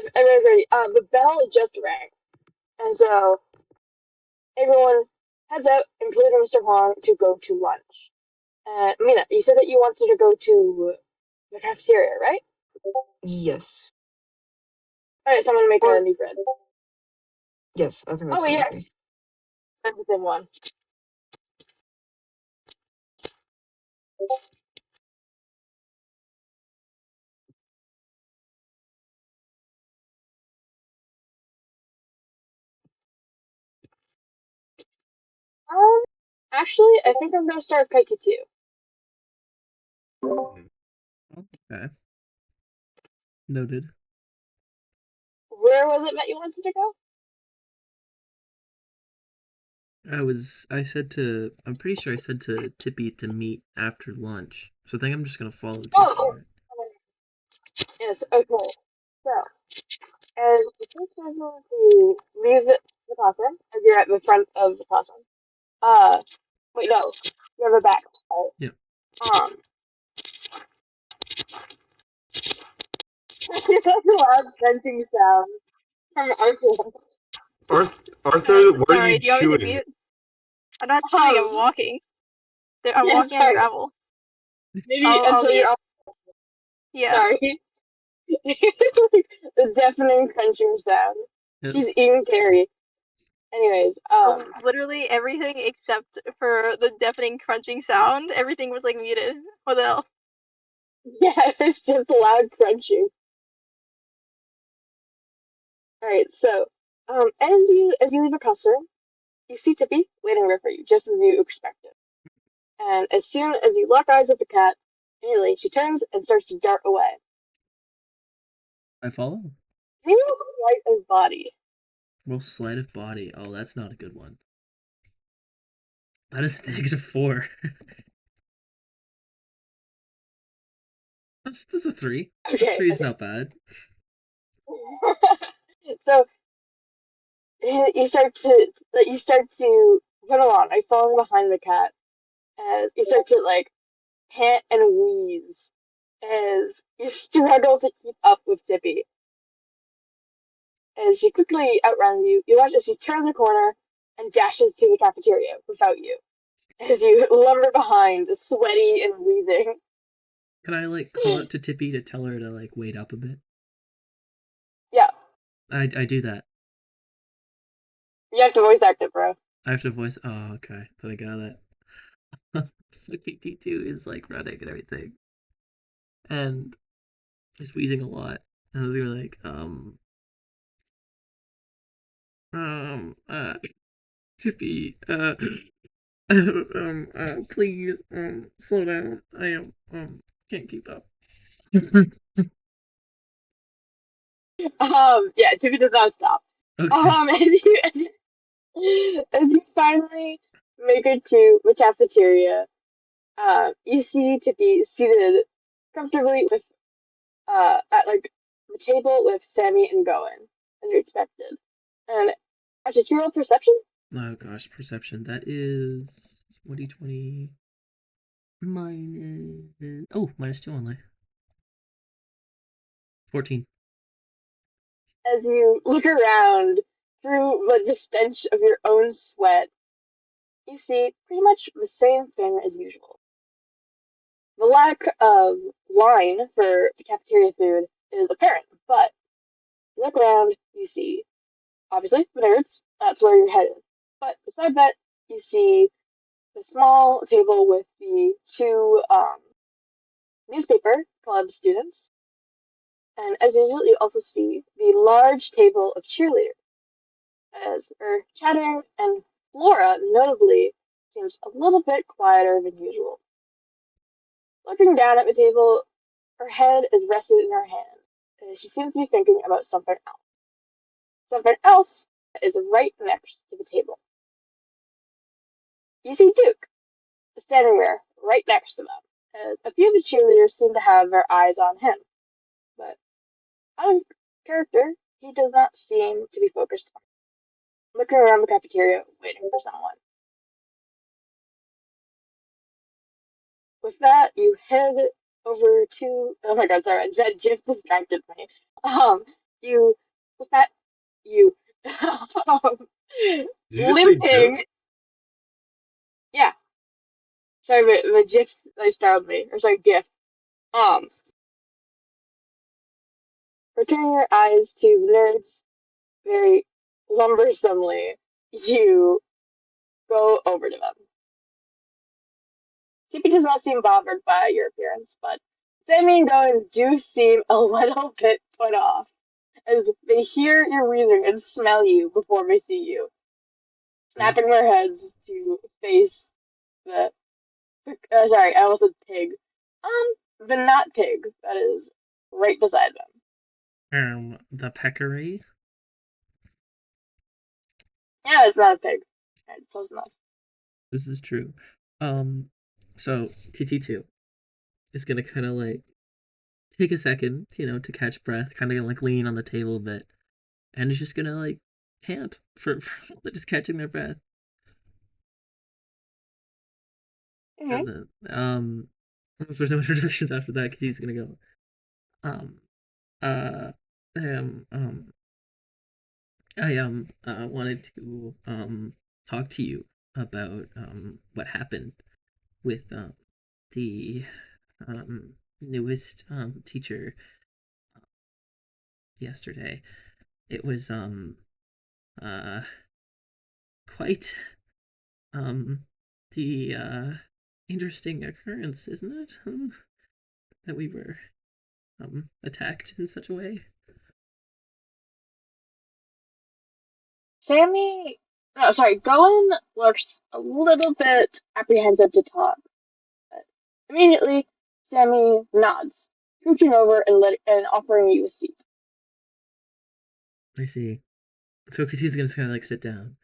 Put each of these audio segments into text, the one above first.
if everyone's ready, the bell just rang, and so everyone heads out, including Mr. Huang, to go to lunch. Mina, you said that you wanted to go to the cafeteria, right? Yes. All right, so I'm gonna make a Or new bread. yes, I think Oh that's wait, fine with yes, me. that's the same one. Um, actually, I think I'm gonna start Kaiki too. Okay. Noted. Where was it that you wanted to go? I'm pretty sure I said to Tippy to meet after lunch. So I think I'm just gonna follow Oh, Tippy, right? yes. Okay. So, as you take schedule to leave the classroom, as you're at the front of the classroom. Uh, wait, no, you have a back. Right? Yeah. Um, it's like a loud crunching sound from Arthur. Arthur, what are Sorry, you do you want me to chewing? mute? I'm not chewing, I'm walking. I'm Yeah, walking on sorry. gravel. Maybe I'll until mute. you're. Yeah. Sorry. The deafening crunching sound. She's Yes. eating Carrie. Anyways, Literally everything except for the deafening crunching sound, everything was like muted. What the hell? yeah, it's just loud crunching. All right, so as you leave the classroom, you see Tippy waiting there for you, just as you expected. And as soon as you lock eyes with the cat, immediately she turns and starts to dart away. I follow. Maybe light as body. Roll sleight of body. Oh, that's not a good one. That is -4. That's a 3. Okay. 3 is not bad. so you start to run along, like following behind the cat, as you start to like pant and wheeze, as you struggle to keep up with Tippy. As she quickly outruns you, you watch as she turns a corner and dashes to the cafeteria without you. As you lumber behind, sweaty and wheezing. Can I like call out to Tippy to tell her to like wait up a bit? Yeah, I do that. you have to voice act it, bro. I have to voice. Oh, okay. Then I got it. So KT2 is like running and everything, and he's wheezing a lot. And I was gonna like, uh, Tippy, please, slow down. I can't keep up. Yeah, Tippy does not stop. Okay. As you finally make it to the cafeteria, you see Tippy seated comfortably with at like the table with Sammy and Goen, as you expected. And actually, can you roll perception? Oh gosh, perception. That is 2020 minus. Oh, -2 only. 14. As you look around through the stench of your own sweat, you see pretty much the same thing as usual. The lack of line for the cafeteria food is apparent, but look around, you see, obviously, the nerds, that's where you're headed. But beside that, you see the small table with the two newspaper club students. And as usual, you also see the large table of cheerleaders as they're chatting, and Flora, notably, seems a little bit quieter than usual. Looking down at the table, her head is rested in her hand, and she seems to be thinking about something else. Something else is right next to the table. You see Duke standing there, right next to them, as a few of the cheerleaders seem to have their eyes on him. But out of character, he does not seem to be focused on, looking around the cafeteria, waiting for someone. With that, you head over to. Oh my god, sorry, that just distracted me. you, with that, you, Did you just say limping. GIF? Yeah, sorry, but the GIF they startled me. Or sorry, GIF. Um, returning your eyes to the nerds very lumbersomely, you go over to them. Tippy does not seem bothered by your appearance, but Sammy and Dylan do seem a little bit put off, as they hear your breathing and smell you before they see you, snapping Nice. their heads to face the. Sorry, I almost said pig. The not pig that is right beside them. The peccary. Yeah, it's not a pig. Right, close enough. This is true. Um, so TT2 is gonna kind of like take a second, to catch breath, kind of gonna like lean on the table a bit, and is just gonna like pant for just catching their breath, Mm-hmm. and then if there's no introductions after that, he's gonna go um uh um I wanted to talk to you about what happened with the newest teacher yesterday. It was uh quite um the interesting occurrence, isn't it? That we were attacked in such a way. Sammy, no, sorry, Goen looks a little bit apprehensive to talk. But immediately, Sammy nods, scooching over and offering you a seat. I see. So Katie's gonna kind of like sit down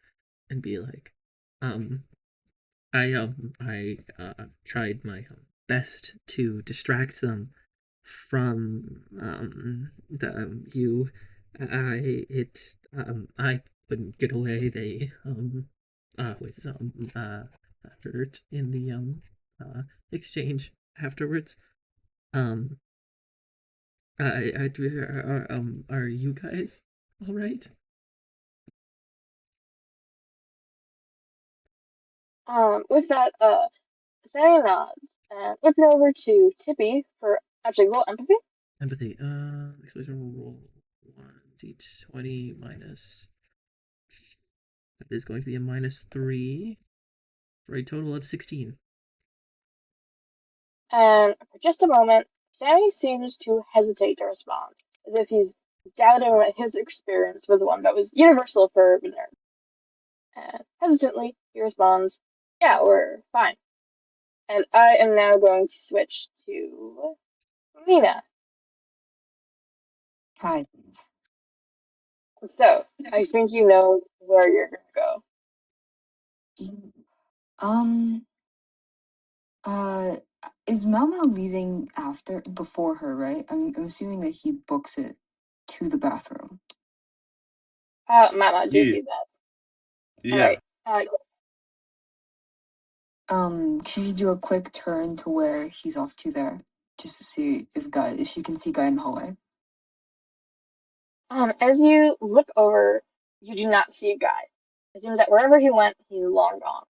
and be like, um, I tried my best to distract them from you. I couldn't get away. They was hurt in the exchange afterwards. Um, are you guys all right? With that, Sammy nods and looking over to Tippy for actually roll empathy. Empathy. Exposure roll 1d20 minus. That is going to be a -3 for a total of 16. And for just a moment, Sammy seems to hesitate to respond, as if he's doubting that his experience was one that was universal for the nerd. And hesitantly, he responds, "Yeah, we're fine." And I am now going to switch to Mina. Hi. So, I think you know where you're going to go. You- Um, uh, is Mama leaving before her, right? I'm assuming that he books it to the bathroom. Mama, do Yeah. do that. All Yeah. right. Uh, Can you do a quick turn to where he's off to there? Just to see if she can see Guy in the hallway. as you look over, you do not see a guy. It seems that wherever he went, he's long gone.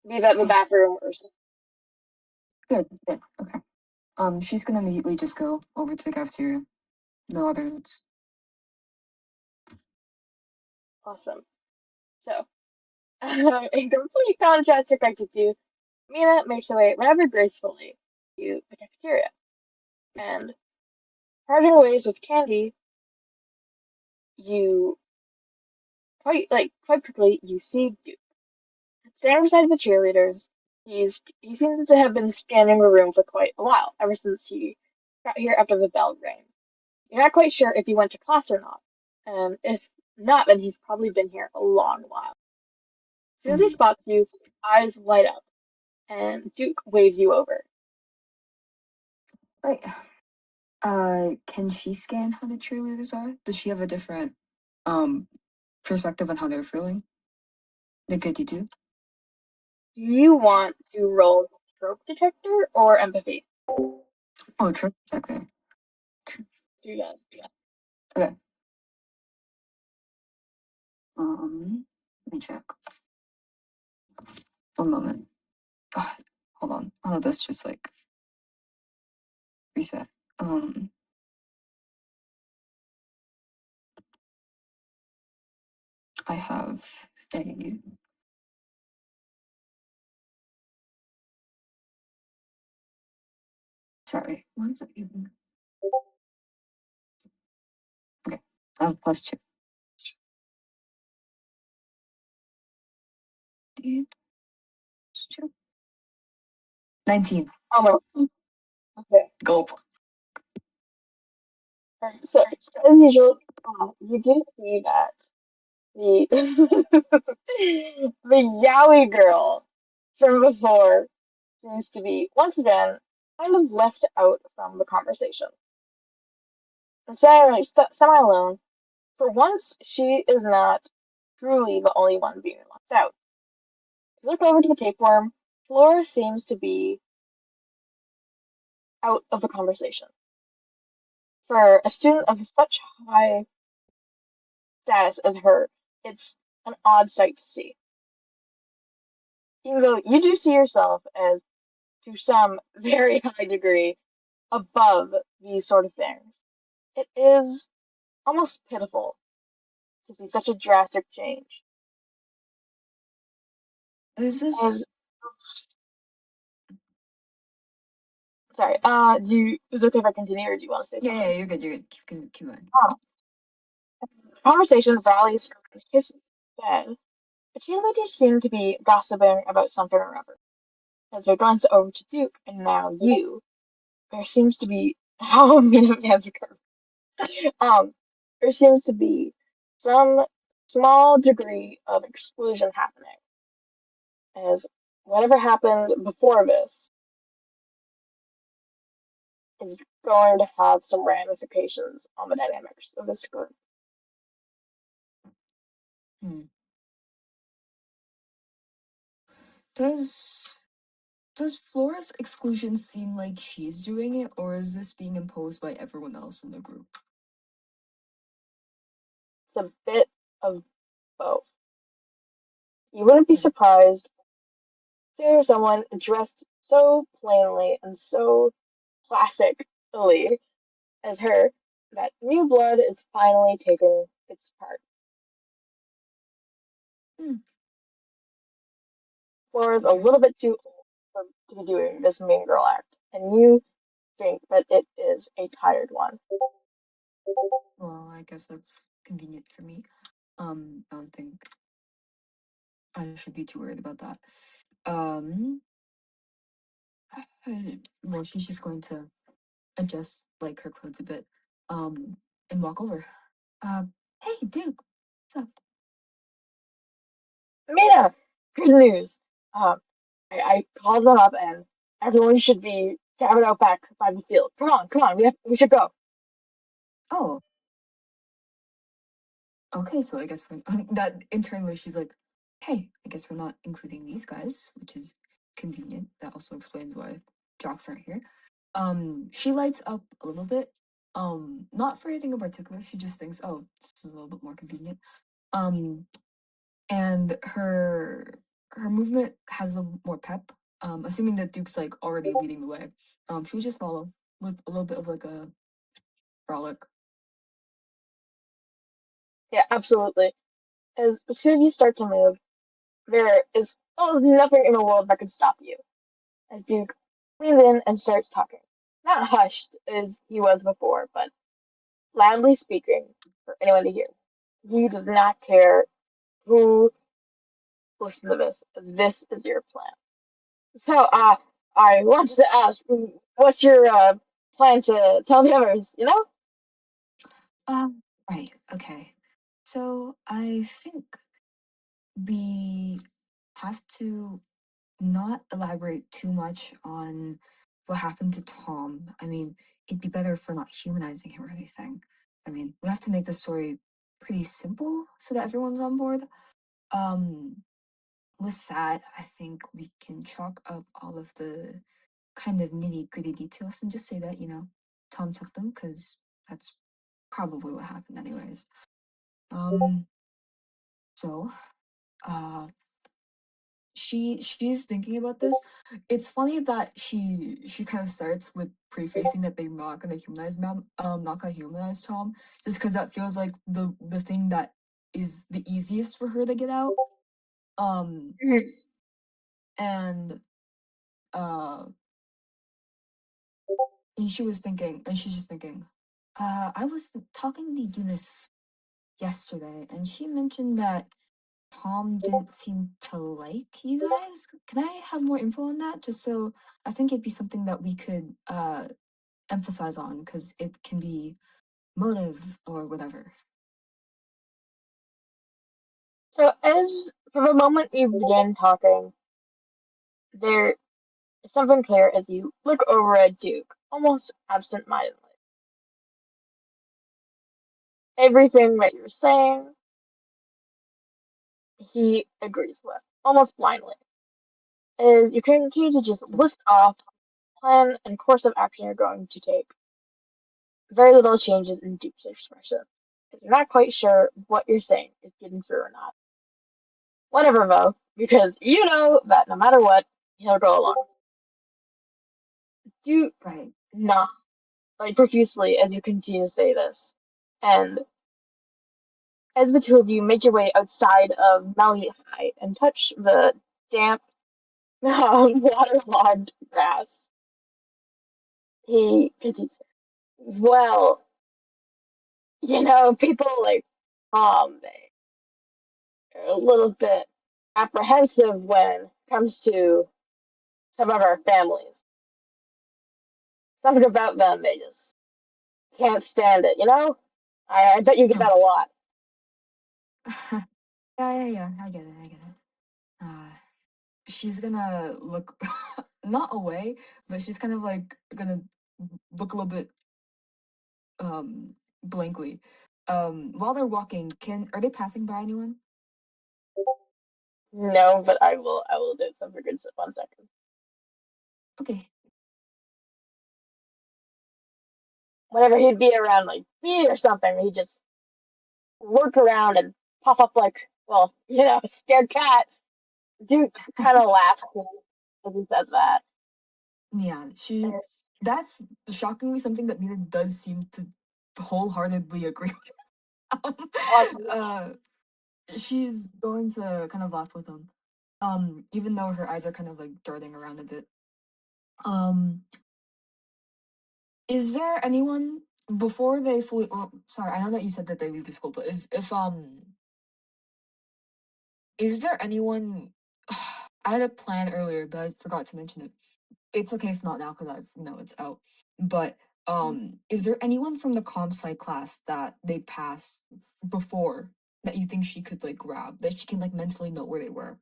Be that the Okay, bathroom or something. good, okay. She's gonna immediately just go over to the cafeteria. No other notes. Awesome. So, in complete contrast to Kaikutu, Mina makes her way rather gracefully to the cafeteria. And parting ways with Candy, you quite quickly you see Duke. Standing beside the cheerleaders, he seems to have been scanning the room for quite a while, ever since he got here after the bell rang. You're not quite sure if he went to class or not. If not, then he's probably been here a long while. As soon as he Mm. spots you, eyes light up, and Duke waves you over. Right. Can she scan how the cheerleaders are? Does she have a different um perspective on how they're feeling? The Kitty too? Do you want to roll trope detector or empathy? Oh, true. Exactly. Do that. Okay. Let me check. One moment. Ah, hold on. Oh, that's just like reset. Um, I have a. Sorry. What is it even? Okay. I have +2. Dude, 19. Almost. Okay. Gulp. Alright, so as usual, you do see that the the yaoi girl from before seems to be once again kind of left out from the conversation. Semi alone. For once, she is not truly the only one being left out. Look over to the tapeworm. Flora seems to be out of the conversation. For a student of such high status as her, it's an odd sight to see. Even though you do see yourself as, to some very high degree, above these sort of things, it is almost pitiful to see such a drastic change. Is As this? sorry, is it okay if I continue, or do you want to say Yeah, something? you're good. You're good. Keep going. Um, Conversation rallies from his bed, but you ladies seem to be gossiping about something or other. As we glance over to Duke, and now you, there seems to be how many of has occurred. Um, there seems to be some small degree of exclusion happening, as whatever happened before this is going to have some ramifications on the dynamics of this group. Hmm. Does does Flora's exclusion seem like she's doing it, or is this being imposed by everyone else in the group? It's a bit of both. You wouldn't be Hmm. surprised to hear someone dressed so plainly and so classically as her that new blood is finally taking its part. Hmm. Flora's a Okay. little bit too old to be doing this mean girl act, and you think that it is a tired one. Well, I guess that's convenient for me. I don't think I should be too worried about that. Um, well, she's just going to adjust like her clothes a bit, and walk over. Uh, hey, Duke, what's up? Mina, good news. Um, I called them up, and everyone should be gathered out back by the field. Come on, we should go. Oh, okay. So I guess we're that internally she's like, hey, I guess we're not including these guys, which is convenient. That also explains why jocks aren't here. She lights up a little bit. Not for anything in particular. She just thinks, oh, this is a little bit more convenient. Um, and her movement has a little more pep. Assuming that Duke's like already leading the way. She would just follow with a little bit of like a frolic. Yeah, absolutely. As the two of you start to move, there is almost nothing in the world that can stop you. As Duke leans in and starts talking. Not hushed as he was before, but loudly speaking for anyone to hear. He does not care who listens to this, as this is your plan. So, I wanted to ask, what's your plan to tell the others? You know? Right. Okay. So I think we have to not elaborate too much on what happened to Tom. I mean, it'd be better if we're not humanizing him or anything. I mean, we have to make the story pretty simple so that everyone's on board. Um, with that, I think we can chalk up all of the kind of nitty gritty details and just say that, Tom took them because that's probably what happened anyways. Um, so, uh, she's thinking about this. It's funny that she kind of starts with prefacing that they're not gonna humanize not gonna humanize Tom, just because that feels like the thing that is the easiest for her to get out. Um, Mhm. and uh, and she was thinking, and she's just thinking, I was talking to Eunice yesterday, and she mentioned that Tom didn't seem to like you guys. Can I have more info on that? Just so I think it'd be something that we could emphasize on because it can be motive or whatever. So, as from the moment you began talking, there is something clear as you look over at Duke, almost absent-mindedly. Everything that you're saying, he agrees with, almost blindly. As you continue to just So list off plan and course of action you're going to take. Very little changes in Duke's expression, because you're not quite sure what you're saying is getting through or not. Whatever, though, because you know that no matter what, he'll go along. Do right. not like profusely as you continue to say this, and as the two of you make your way outside of Malamute High and touch the damp, waterlogged grass, he continues. Well, people like they are a little bit apprehensive when it comes to some of our families. Something about them, they just can't stand it, you know? I bet you get Huh. that a lot. Yeah. I get it. I get it. She's gonna look not away, but she's kind of like gonna look a little bit blankly. While they're walking, can are they passing by anyone? No, but I will do some for good 1 second. Okay. Whenever he'd be around like me or something, he'd just lurk around and pop up like, well, a scared cat. Dude kind of laughs as he says that. Yeah, she that's shockingly something that Nina does seem to wholeheartedly agree with. uh she's going to kind of laugh with him. Even though her eyes are kind of like darting around a bit. Um is there anyone before they fully sorry, I know that you said that they leave the school, but is there anyone I had a plan earlier, but I forgot to mention it. It's okay if not now because I've no, it's out. But is there anyone from the comp sci class that they passed before that you think she could like grab that she can like mentally know where they were,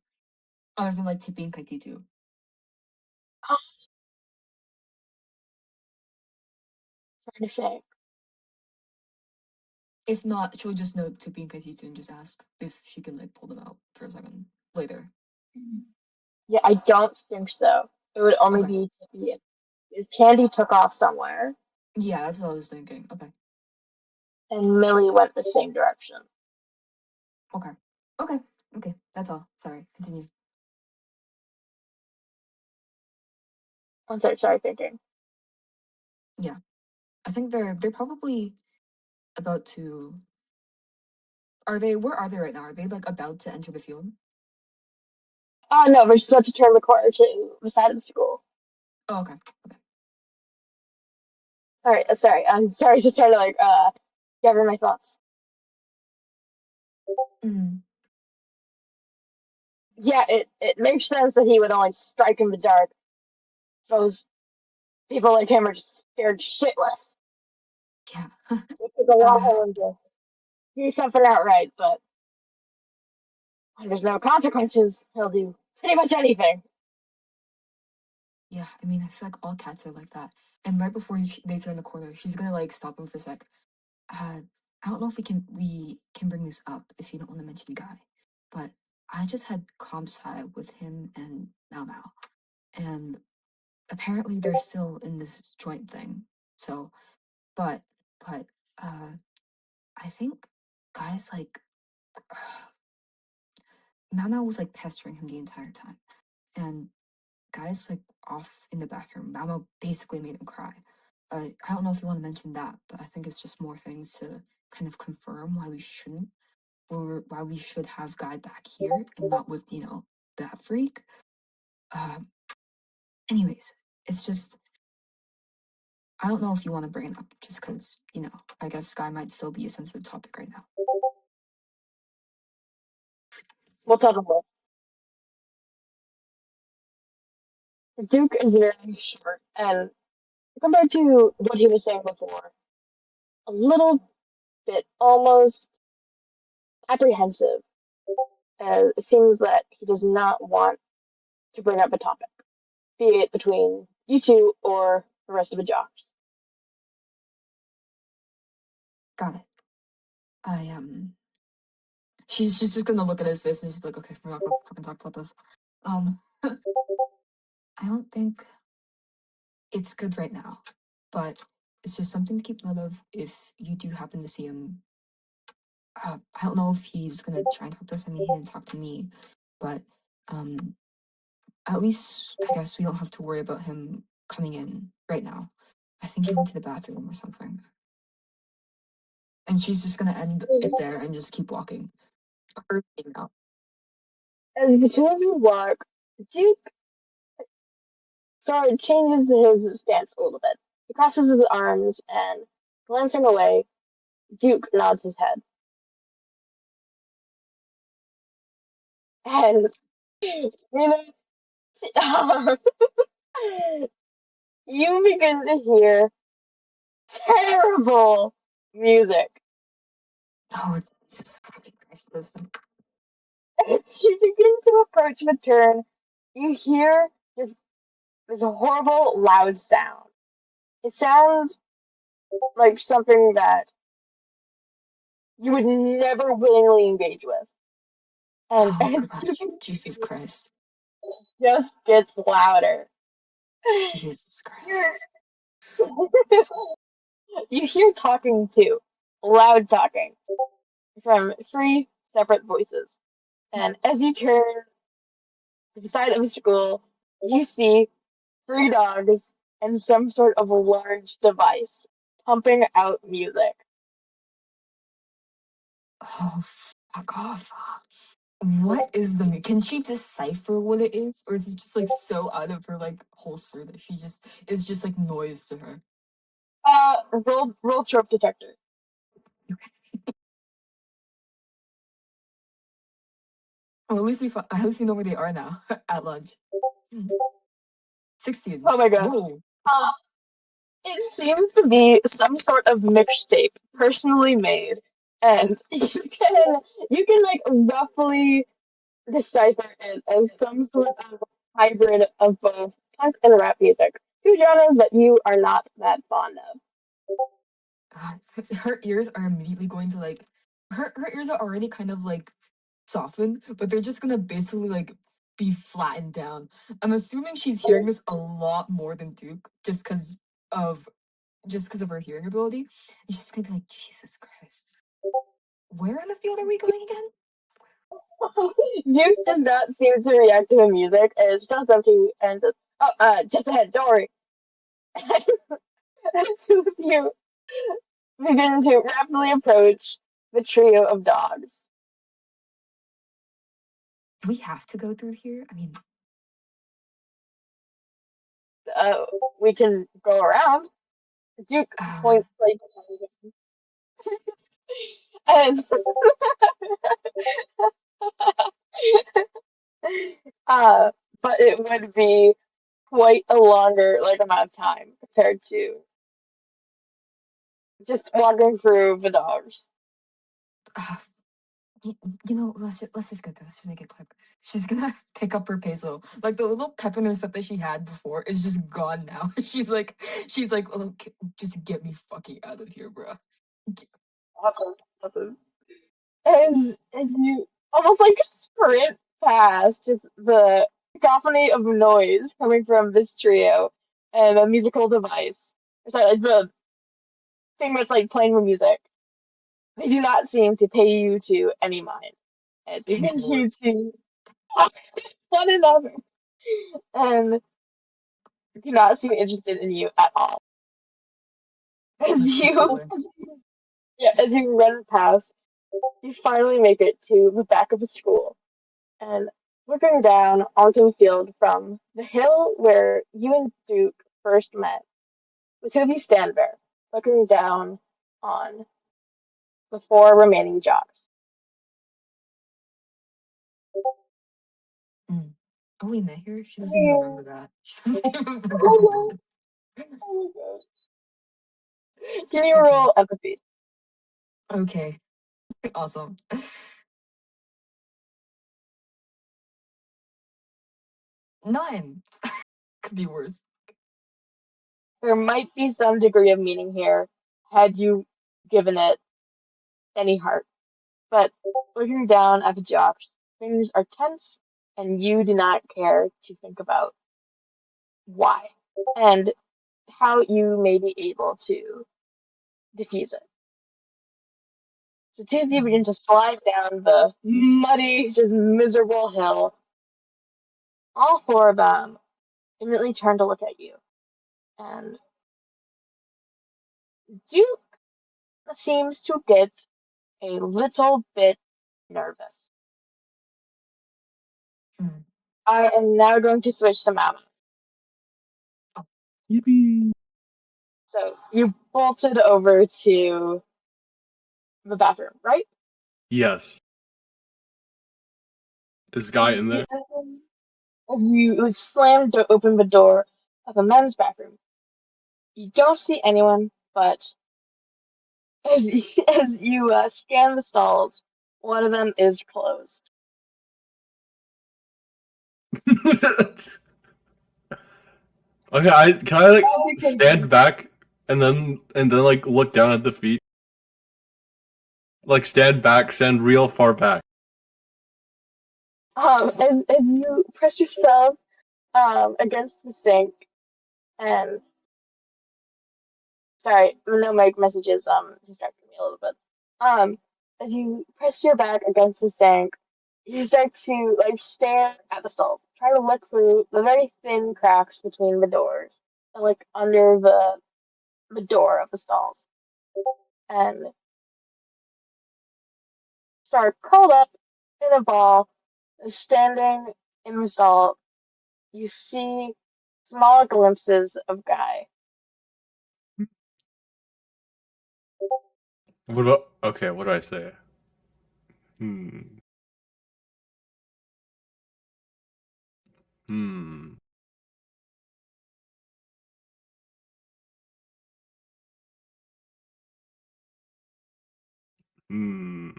other than like Tippy and Kaititu? I'm trying to think. If not, she'll just know Tippy and Kaititu and just ask if she can like pull them out for a second later. Yeah, I don't think so. It would only Okay. be if Candy took off somewhere Yeah, that's what I was thinking. Okay. and Millie went the same direction. Okay. Okay. Okay. That's all. Sorry. Continue. I'm sorry, thinking. Yeah. I think they're probably about to are they where are they right now? Are they like about to enter the field? Oh no, we're just about to turn the corner to the side of the school. Oh, okay. Okay. All right, sorry. I'm sorry to try to gather my thoughts. Mm, Yeah, it makes sense that he would only strike in the dark. Those people like him are just scared shitless. yeah. It took a lot uh for him to do something outright, but when there's no consequences, he'll do pretty much anything. yeah, I mean I feel like all cats are like that. And right before they turn the corner, she's gonna like stop him for a sec. I don't know if we can bring this up if you don't want to mention Guy, but I just had comp sci with him and Mao Mao, and apparently they're still in this joint thing. So, but but uh think guys like Mama was like pestering him the entire time, and guys like off in the bathroom, Mama basically made him cry. I don't know if you want to mention that, but I think it's just more things to kind of confirm why we shouldn't, or why we should have Guy back here and not with that freak. Um, anyways, it's just I don't know if you want to bring it up, just because I guess Guy might still be a sensitive topic right now. We'll talk about it. Duke is very short, and compared to what he was saying before, a little bit almost apprehensive. It seems that he does not want to bring up a topic, be it between you two or the rest of the jocks. Got it. I she's just gonna look at his face and she's like, okay, we're not gonna fucking talk about this. I don't think it's good right now, but it's just something to keep note of if you do happen to see him. I don't know if he's gonna try and talk to us. I mean, he didn't talk to me, but um, at least I guess we don't have to worry about him coming in right now. I think he went to the bathroom or something. And she's just gonna end it there and just keep walking. Her being out. As the two of you walk, Duke sort of changes his stance a little bit. He crosses his arms and, glancing away, Duke nods his head. And you know, you begin to hear terrible music. Oh, Jesus fucking Christ, listen. As you begin to approach the turn, you hear this horrible loud sound. It sounds like something that you would never willingly engage with. And Oh, it God, Jesus Christ. just gets louder. Jesus Christ. You hear talking too, loud talking from three separate voices. And as you turn to the side of the school, you see three dogs and some sort of a large device pumping out music. Oh, fuck off. What is can she decipher what it is? Or is it just like so out of her like holster that she just is just like noise to her? Roll trope detector. Well, at least we know where they are now at lunch. Hmm. 16. Oh my god. Whoa. Uh, it seems to be some sort of mixtape, personally made, and you can like roughly decipher it as some sort of hybrid of both punk and rap music, two genres that you are not that fond of. God. Her ears are immediately going to like her ears are already kind of like softened, but they're just gonna basically like be flattened down. I'm assuming she's hearing this a lot more than Duke of just because of her hearing ability. And she's gonna be like, Jesus Christ. Where on the field are we going again? Duke does not seem to react to the music and jumps up to you and says, "Oh, just ahead, don't worry." And two of you begin to rapidly approach the trio of dogs. Do we have to go through here? I mean, Uh, we can go around. Duke um, points like, and uh, but it would be quite a longer like amount of time compared to just walking through the dogs. uh, y- let's just go through. Let's just make it quick. She's gonna pick up her peso. Like the little pep in her step that she had before is just gone now. she's like, oh, just get me fucking out of here, bro. Awesome, awesome. As you almost like sprint past just the cacophony of noise coming from this trio and a musical device. Sorry, like the thing that's like playing the music. They do not seem to pay you to any mind, as you Thank continue Lord. to talk to one another and do not seem interested in you at all. As Let's keep you, going. yeah, as you run past, you finally make it to the back of the school and looking down onto the field from the hill where you and Duke first met. The two of you stand there, looking down on the four remaining jocks. Mm. Oh, we met here? She doesn't even Yeah. remember that. She doesn't even remember we Oh, met. oh my gosh. Can you Okay. roll empathy? Okay. Awesome. 9. Could be worse. There might be some degree of meaning here had you given it any heart. But looking down at the jocks, things are tense and you do not care to think about why and how you may be able to diffuse it. So two of you Mm. begin to slide down the muddy, just miserable hill. All four of them immediately turn to look at you. And Duke seems to get a little bit nervous. Mm. I am now going to switch to Mama. Oh. Yippee! So you bolted over to the bathroom, right? Yes. This guy in there? You slammed to open the door of the men's bathroom. You don't see anyone, but as you scan the stalls, one of them is closed. Okay, can I like As you stand can, back and then like look down at the feet? Like stand back, stand real far back. as you press yourself against the sink, and sorry, no mic messages distracted me a little bit. Um, as you press your back against the sink, you start to like stare at the stalls, try to look through the very thin cracks between the doors, and like under the door of the stalls, and start curled up in a ball, standing in the stall. You see small glimpses of Guy. Okay, what do I say? Hmm. Hmm. Hmm.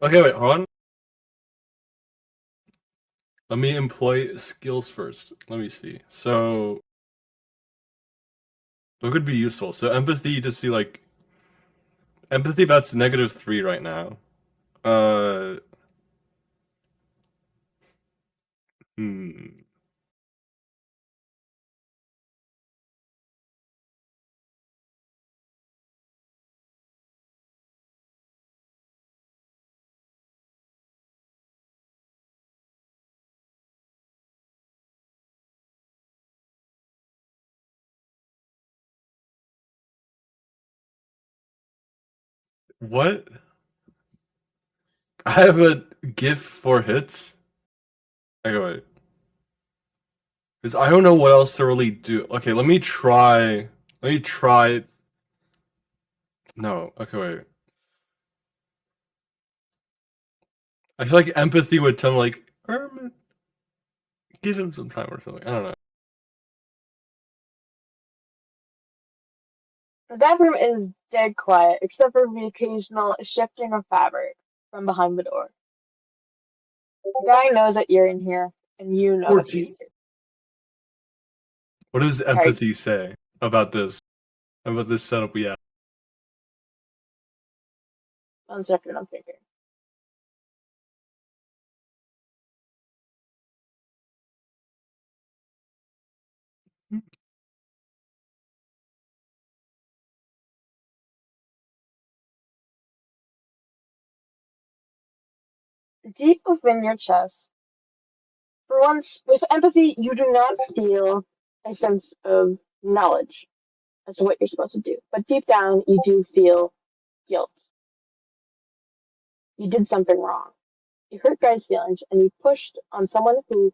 Okay, wait, hold on. Let me employ skills first. Let me see. So, what could be useful? So, empathy to see like empathy. That's -3 right now. Uh. Hmm. What? I have a gift for hits. Okay, wait. Because I don't know what else to really do. Okay, let me try. Let me try. No. Okay, wait. I feel like empathy would tell me like, give him some time or something. I don't know. The bathroom is dead quiet, except for the occasional shifting of fabric from behind the door. The guy knows that you're in here, and you know that he's 14. here. What does Sorry, empathy say about this? About this setup we have? 1 second, I'm thinking. Deep within your chest, for once, with empathy, you do not feel a sense of knowledge as to what you're supposed to do. But deep down, you do feel guilt. You did something wrong. You hurt guys' feelings, and you pushed on someone who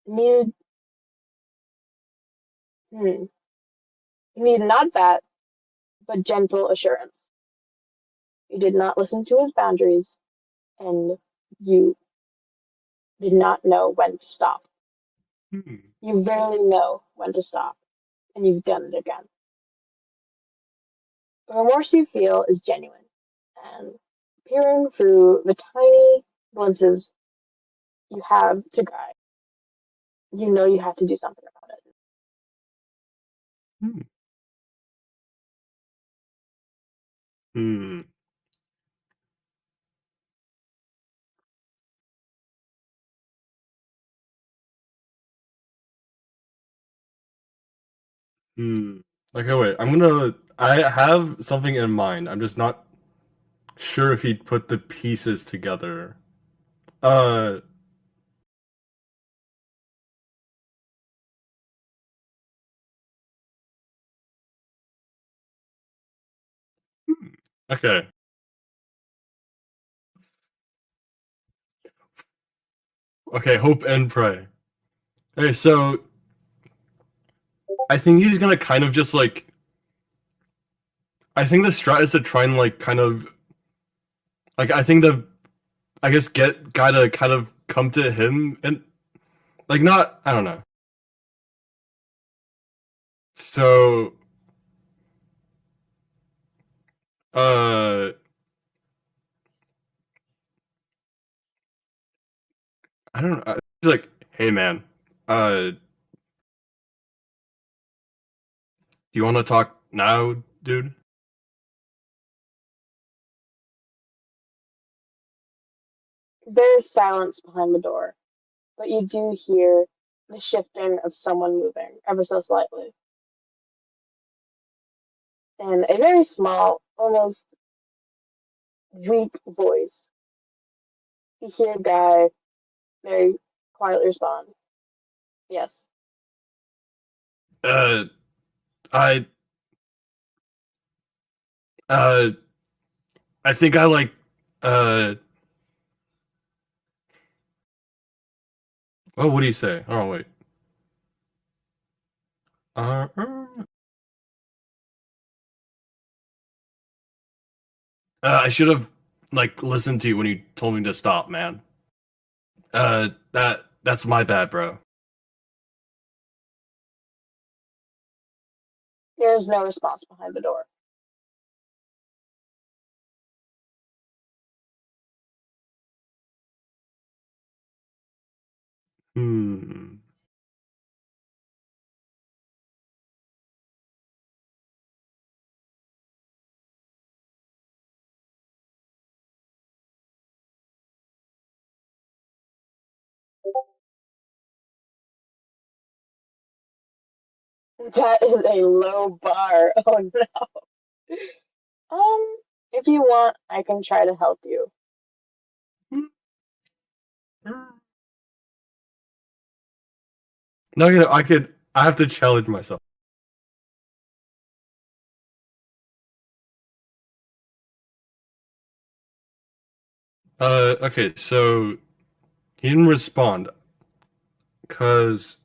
needed, hmm, needed not that, but gentle assurance. You did not listen to his boundaries, and you did not know when to stop. Hmm. You rarely know when to stop, and you've done it again. The remorse you feel is genuine, and peering through the tiny glimpses you have to guide, you know you have to do something about it. Hmm. Hmm. Hmm. Okay, wait. I have something in mind. I'm just not sure if he'd put the pieces together. Uh. Hmm. Okay. Okay. Hope and pray. Okay. So I think he's gonna kind of just like. I think the strat is to try and like kind of like. I think the I guess get guy to kind of come to him and like not. I don't know. So. Uh. I don't know. He's like, hey man. Do you want to talk now, dude? There's silence behind the door, but you do hear the shifting of someone moving ever so slightly. And a very small, almost weak voice. You hear a guy very quietly respond, yes. Uh. I. Uh. I think I like. Uh. Oh, what do you say? Oh, wait. Uh. I should have like listened to you when you told me to stop, man. That's my bad, bro. There's no response behind the door. Hmm. That is a low bar. Oh no. If you want, I can try to help you. No, you know, I could. I have to challenge myself. Okay, so he didn't respond because.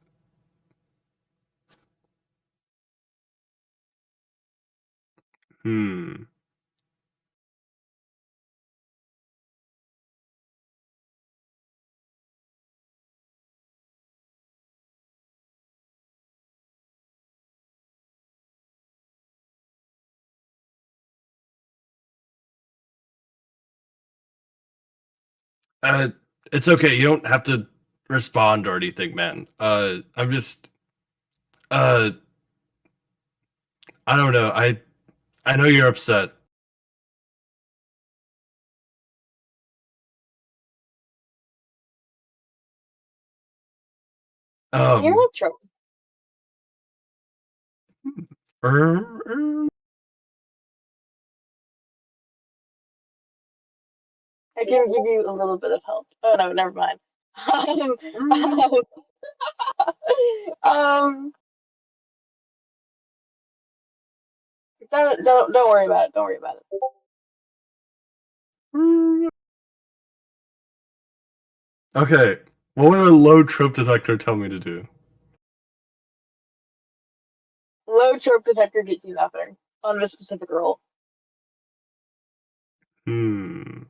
Hmm. Uh, it's okay. You don't have to respond or anything, man. I'm just. Uh, I don't know. I know you're upset. Can you Um. roll trouble? er, I can give you a little bit of help. Oh no, never mind. Um, um, don't worry about it. Don't worry about it. Okay, what would a low trope detector tell me to do? Low trope detector gets you nothing on this specific roll. Hmm.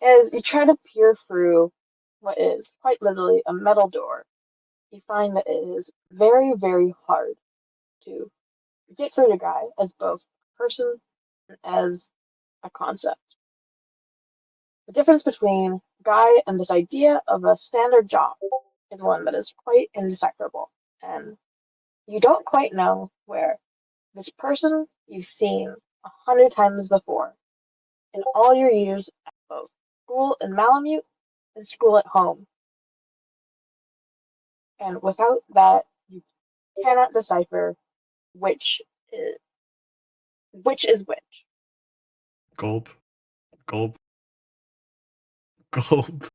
As you try to peer through what is quite literally a metal door, you find that it is very, very hard to get through to Guy as both a person and as a concept. The difference between Guy and this idea of a standard job is one that is quite indecipherable, and you don't quite know where this person you've seen 100 times before in all your years at both school in Malamute and school at home. And without that, you cannot decipher which is which. Gulp. Gulp. Gulp.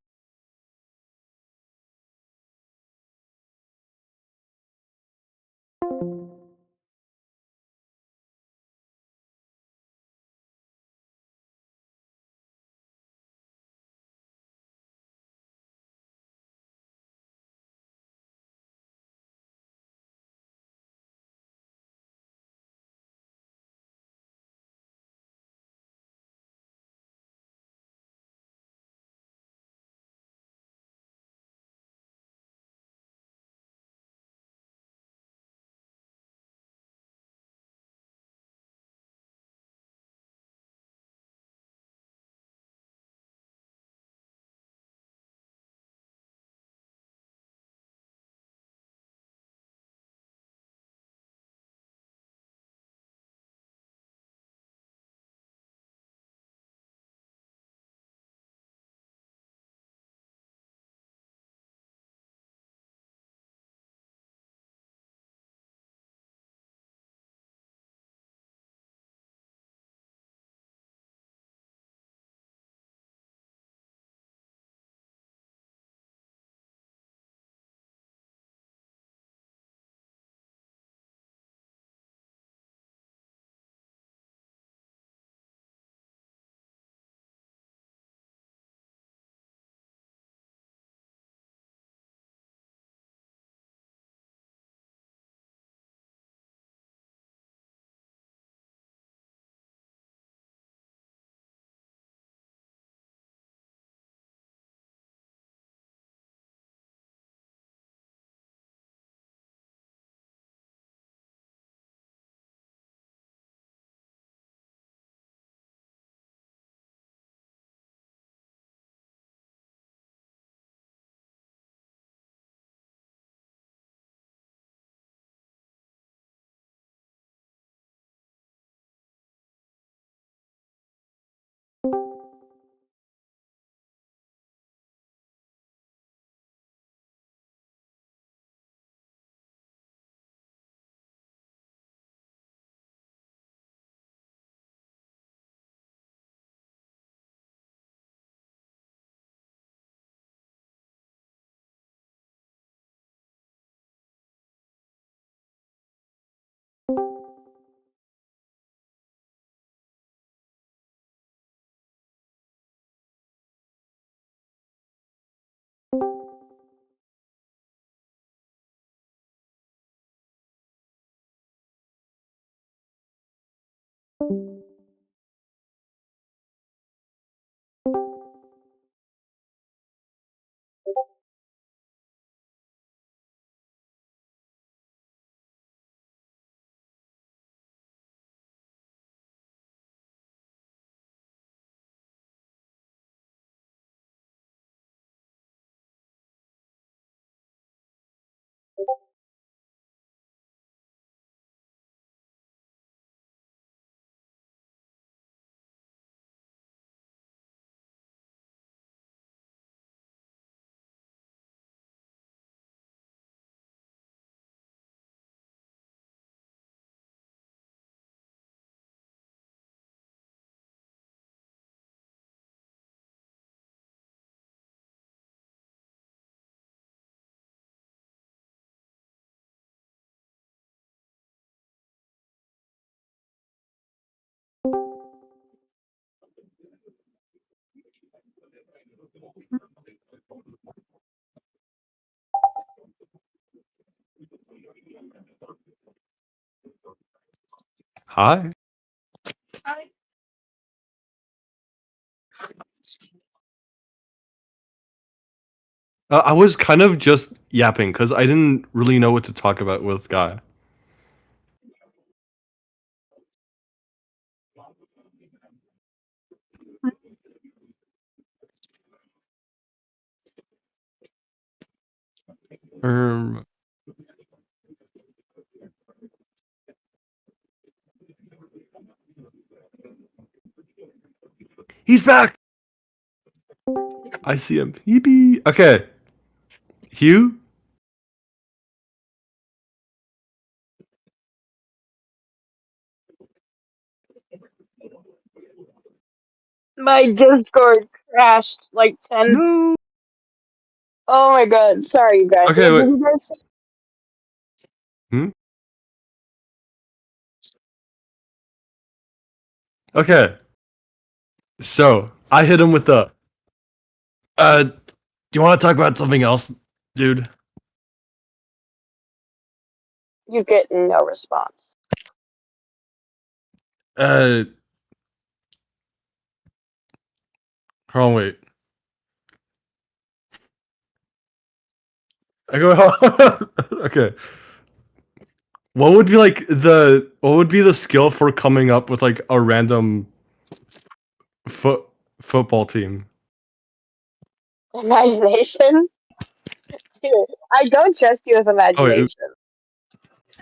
Hi. Hi. I was kind of just yapping because I didn't really know what to talk about with Guy. Um, he's back. I see him. Yippee. Okay. Hugh? My Discord crashed like 10. No. Oh my god, sorry you guys. Okay, What did wait. you guys say? Hmm? Okay. So, I hit him with the, do you want to talk about something else, dude? You get no response. Uh, hold on, wait. I go, okay. What would be the skill for coming up with like a random foot football team? Imagination? Dude, I don't trust you with Oh wait, imagination.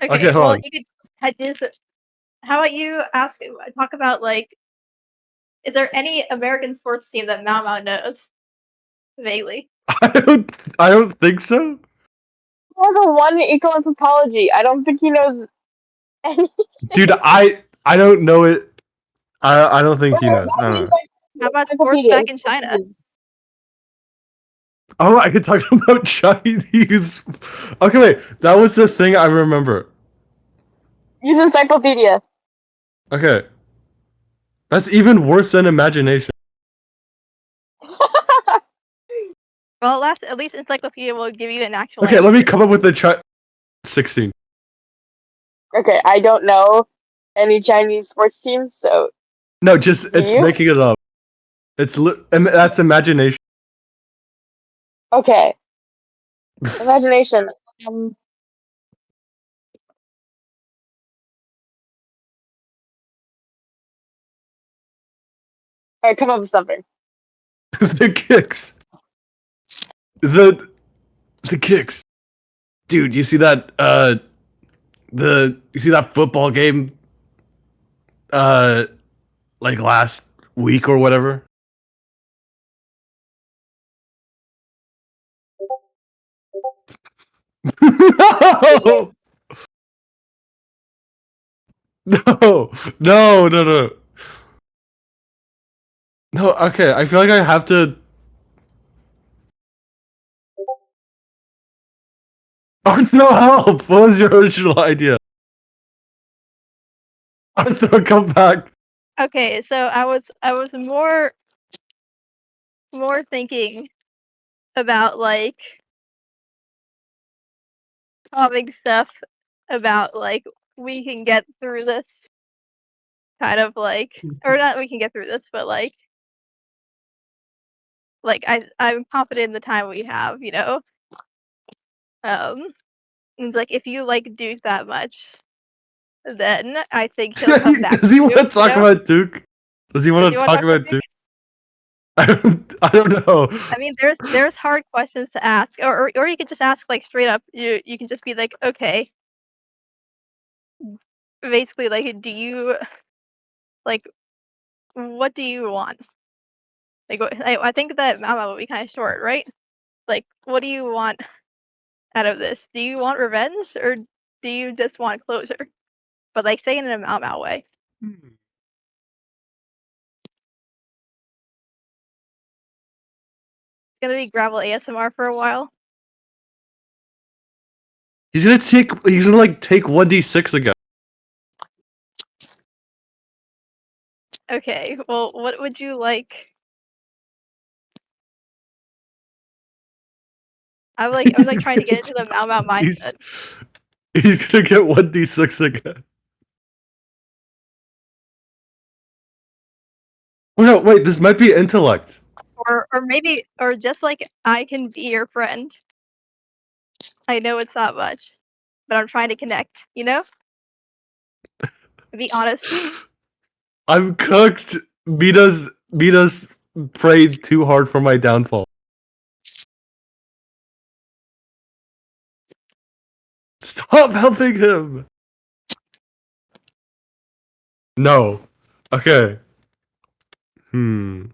okay, Okay, hold well, on. you could. How about you talk about like, is there any American sports team that Mao knows vaguely? I don't think so. He has a 1 eco anthropology. I don't think he knows anything. Dude, I don't know it. I don't think he Well, knows. that I don't means know. like How about sports encyclopedia. back in China? Oh, I could talk about Chinese. Okay, wait. That was the thing I remember. Use encyclopedia. Okay. That's even worse than imagination. Well, at least encyclopedia will give you an actual Okay, let me answer. come up with the 16. Okay, I don't know any Chinese sports teams, so No, just do it's you? making it up. That's imagination. Okay, imagination. Um, Alright, come up with something. The kicks. The the kicks. Dude, you see that you see that football game uh like last week or whatever? No, no, no, no, no. No, okay. I feel like I have to. Arthur, help! What was your original idea? Arthur, come back. Okay, so I was more thinking about like having stuff about like we can get through this kind of like, or not we can get through this, but like I'm confident in the time we have, you know. It's like if you like Duke that much, then I think he'll come back Does to he want you, to you talk know? about Duke? Does he Does want he to want to talk talk about about Duke? Duke? I don't know. I mean, there's hard questions to ask, or you could just ask like straight up. You can just be like, okay, basically like, do you like what do you want? Like, I think that Mama would be kind of short, right? Like, what do you want out of this? Do you want revenge or do you just want closure? But like, say it in a Mao way. Hmm. It's gonna be gravel ASMR for a while. He's gonna like take 1d6 again. Okay, well, what would you like I'm trying to get into the Mau Mau mindset. He's gonna get 1d6 again. Oh no, wait, this might be intellect. Or maybe just like I can be your friend. I know it's not much, but I'm trying to connect, you know? Be honest. I'm cooked. Mina's prayed too hard for my downfall. Stop helping him. No. Okay. Hmm.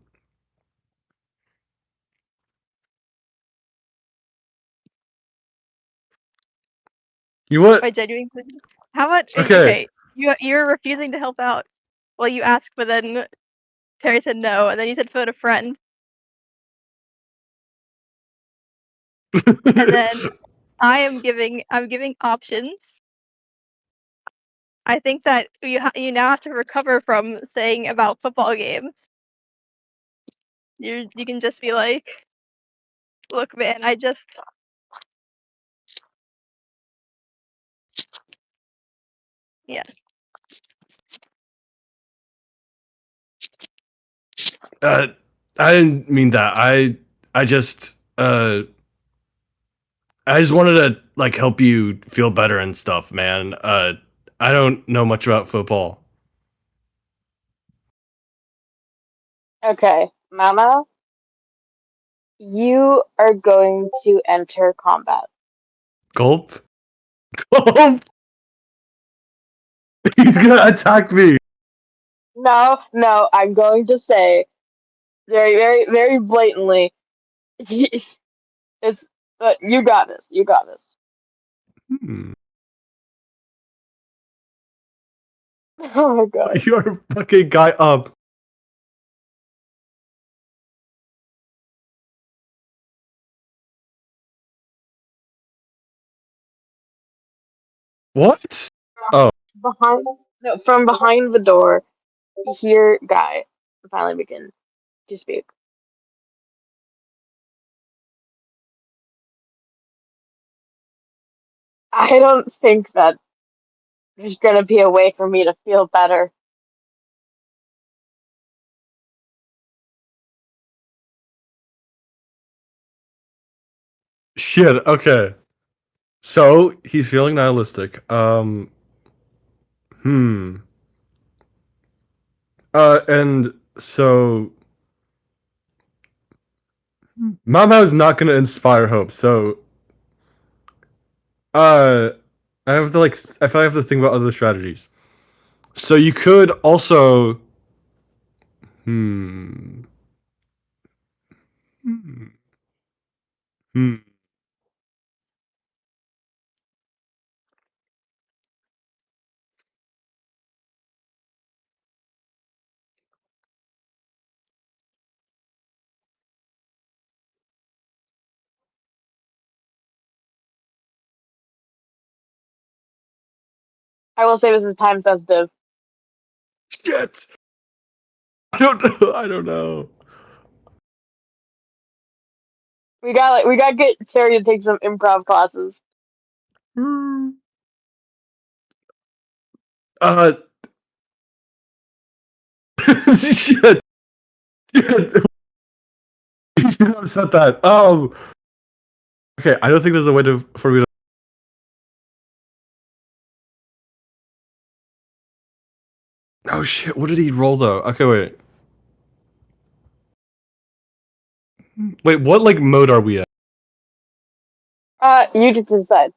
You what? I genuinely. How about Okay. okay? You're refusing to help out. Well, you asked, but then Terry said no, and then you said phone a friend, and then I'm giving options. I think that you now have to recover from saying about football games. You can just be like, look, man, I just yeah. uh, I didn't mean that. I just I just wanted to like help you feel better and stuff, man. I don't know much about football. Okay, Mama, you are going to enter combat. Gulp. Gulp. He's gonna attack me. No, no, I'm going to say very, very, very blatantly, it's, you got this, you got this. Hmm. Oh my god. You're a fucking guy up. What? Oh. Behind, no, from behind the door, you hear Guy finally begin to speak. I don't think that there's gonna be a way for me to feel better. Shit. Okay. So he's feeling nihilistic. Hmm. And so Mama is not gonna inspire hope. So, uh, I have to like, I feel like I have to think about other strategies. So you could also, hmm, hmm, hmm. I will say this is time sensitive. Shit. I don't know. I don't know. We gotta get Terry to take some improv classes. Hmm. Uh, shit. Shit. You should have said that. Okay. I don't think there's a way to for me to. Oh shit. What did he roll though? Okay, wait. Wait, what like mode are we at? You just decide.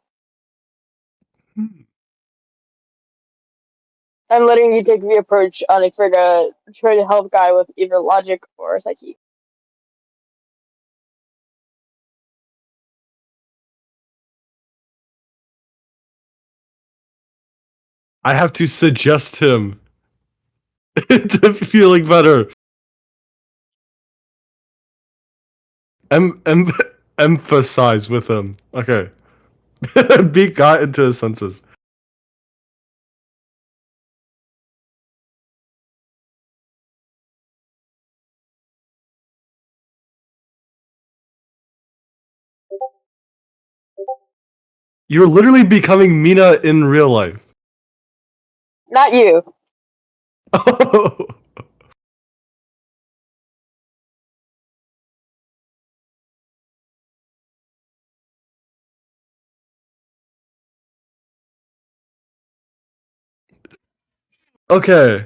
I'm letting you take the approach on if we're gonna try to help Guy with either logic or psyche. I have to suggest him into feeling better. Em- emphasize with him. Okay. Beat got into his senses. You're literally becoming Mina in real life. Not you. Oh. Okay.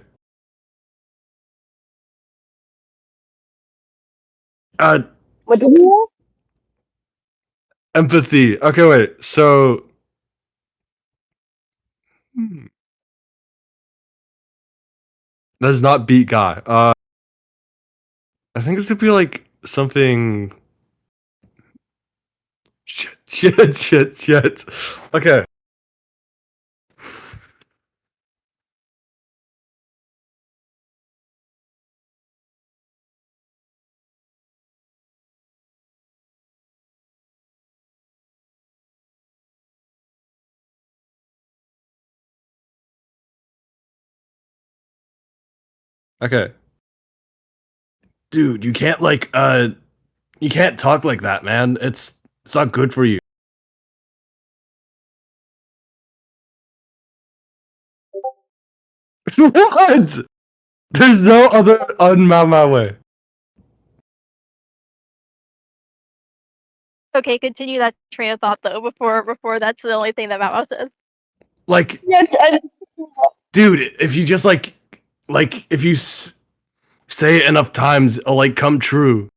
What did you Empathy. Okay, wait. So. Hmm. Does not beat guy. I think this would be like something. Shit. Okay. Okay. Dude, you can't you can't talk like that, man. It's not good for you. What? There's no other unmama way. Okay, continue that train of thought though. Before that's the only thing that Mao says. Like, Yeah, dude, if you just if you say it enough times, it'll like come true.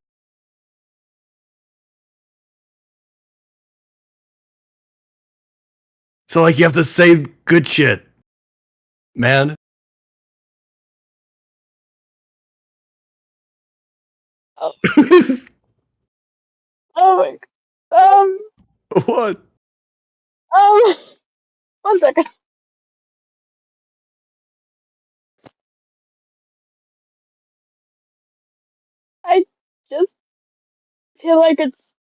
So like you have to say good shit, man. oh, oh my. What? Um, 1 second. I just feel like it's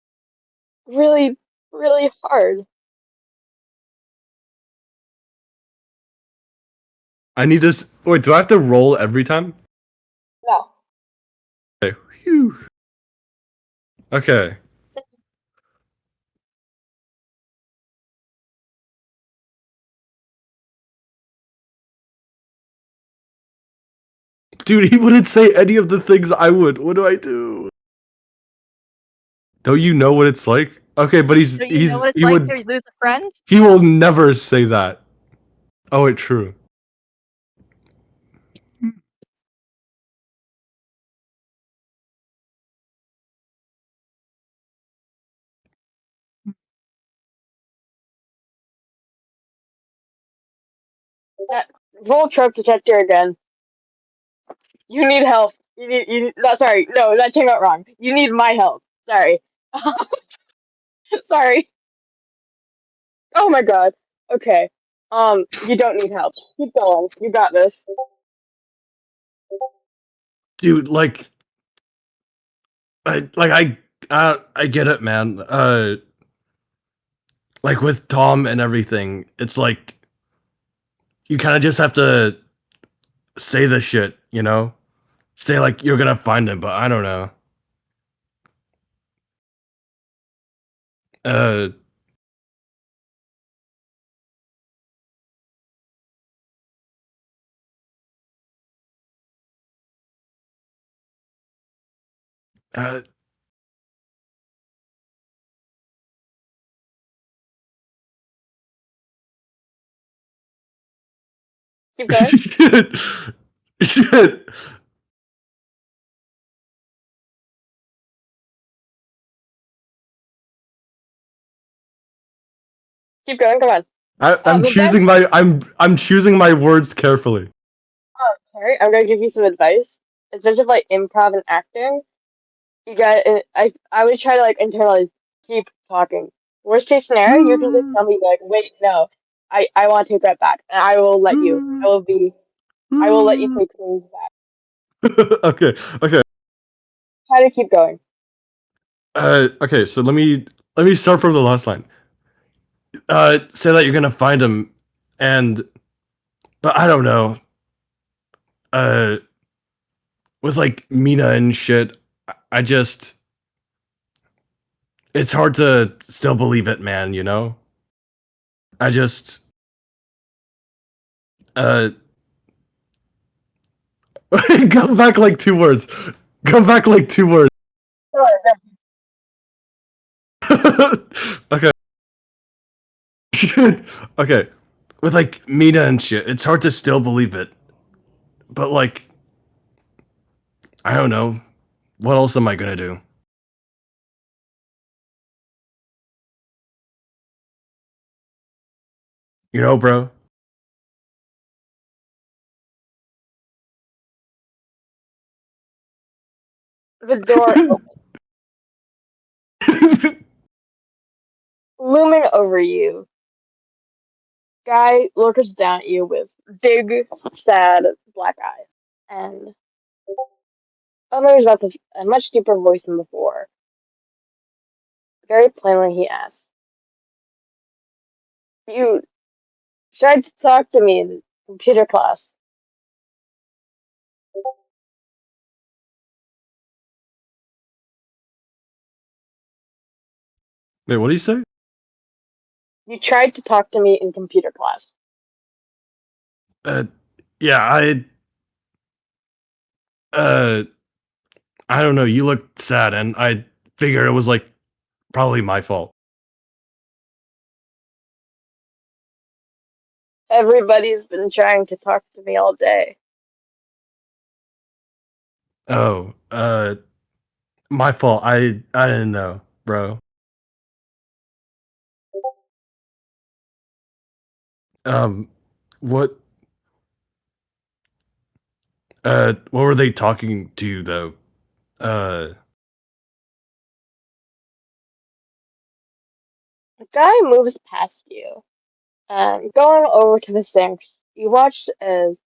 really, really hard. I need this. Wait, do I have to roll every time? No. Okay. Phew. Okay. Dude, he wouldn't say any of the things I would. What do I do? Don't you know what it's like? Okay, but Do you know what it's he like would to lose a friend? he will never say that. Oh, wait, true. That roll trope detector again. You need help. No, sorry. No, that came out wrong. You need my help. Sorry. Sorry. Oh my god. Okay. You don't need help. Keep going. You got this. Dude, I get it, man. Like with Tom and everything, it's like you kind of just have to say the shit, you know? Say like you're gonna find him, but I don't know. Uh, uh Keep going. shit. Shit. Keep going. Come on. I'm The best. choosing my I'm choosing my words carefully. Sorry, I'm gonna give you some advice. Especially like improv and acting. You got. I would try to like internalize. Keep talking. Worst case scenario, you can just tell me like, wait, no, I want to take that back, and I will let you. I will be. I will let you take things back. Okay, okay. Try to keep going. Okay, so let me start from the last line. Say that you're gonna find him, and but I don't know. Uh, with like Mina and shit, I just it's hard to still believe it, man. You know. I just go back like 2 words. Go back like 2 words. Okay. Okay. With like Mina and shit, it's hard to still believe it. But like, I don't know. What else am I gonna do? You know, bro? The door looming over you. Guy looks down at you with big, sad black eyes, and utters about with a much deeper voice than before. Very plainly, he asks, "You tried to talk to me in computer class. Wait, what do you say? You tried to talk to me in computer class." Uh, yeah, uh, I don't know. You looked sad, and I figured it was like probably my fault. Everybody's been trying to talk to me all day. Oh, my fault. I didn't know, bro. Um, what what were they talking to you though? Uh, The guy moves past you, and going over to the sinks, you watch as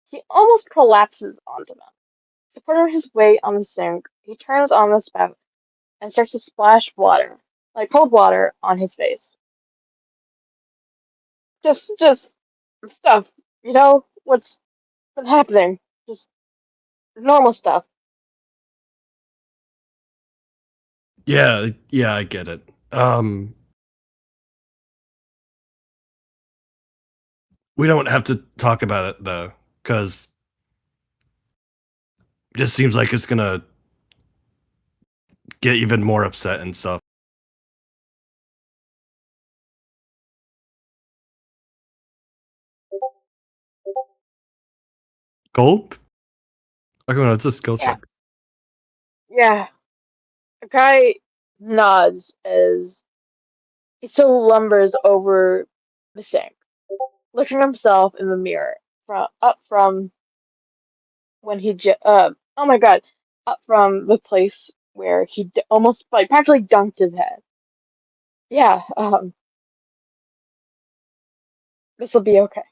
he almost collapses onto them. Supporting his weight on the sink, he turns on the spout and starts to splash water, like cold water, on his face. Just stuff. You know what's been happening? Just normal stuff. yeah, I get it. We don't have to talk about it though, because it just seems like it's gonna get even more upset and stuff. Gulp? Okay, no, it's a skill Yeah, check. yeah. The guy nods as he still lumbers over the sink, looking himself in the mirror from up from when oh my god, up from the place where almost like practically dunked his head. Yeah, this will be okay.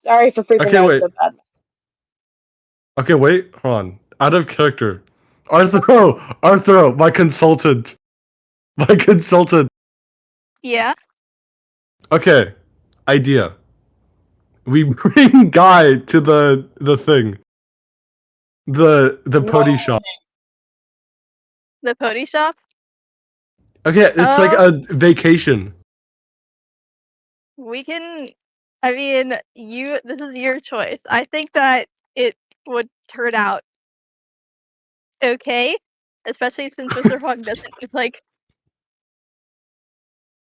Sorry for freaking Okay, out wait. so bad. Okay, wait. Hold on. Out of character. Arthur, my consultant. My consultant. Yeah. Okay. Idea. We bring Guy to the thing. The No, pony shop. The pony shop. Okay, it's like Um, a vacation. we can. I mean, This is your choice. I think that it would turn out okay, especially since Mr. Huang doesn't like.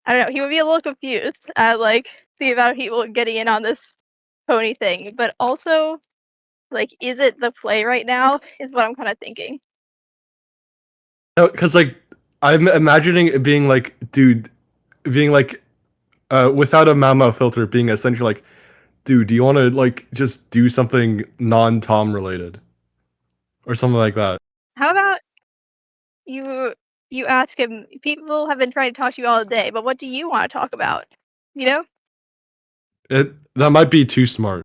I don't know. He would be a little confused at like the amount of people getting in on this pony thing, but also like, is it the play right now? Is what I'm kind of thinking. No, because like I'm imagining it being like, dude, being like, without a mama filter, being essentially like, dude, do you want to like just do something non-Tom related or something like that? How about you you ask him? People have been trying to talk to you all day, but what do you want to talk about? You know, That might be too smart.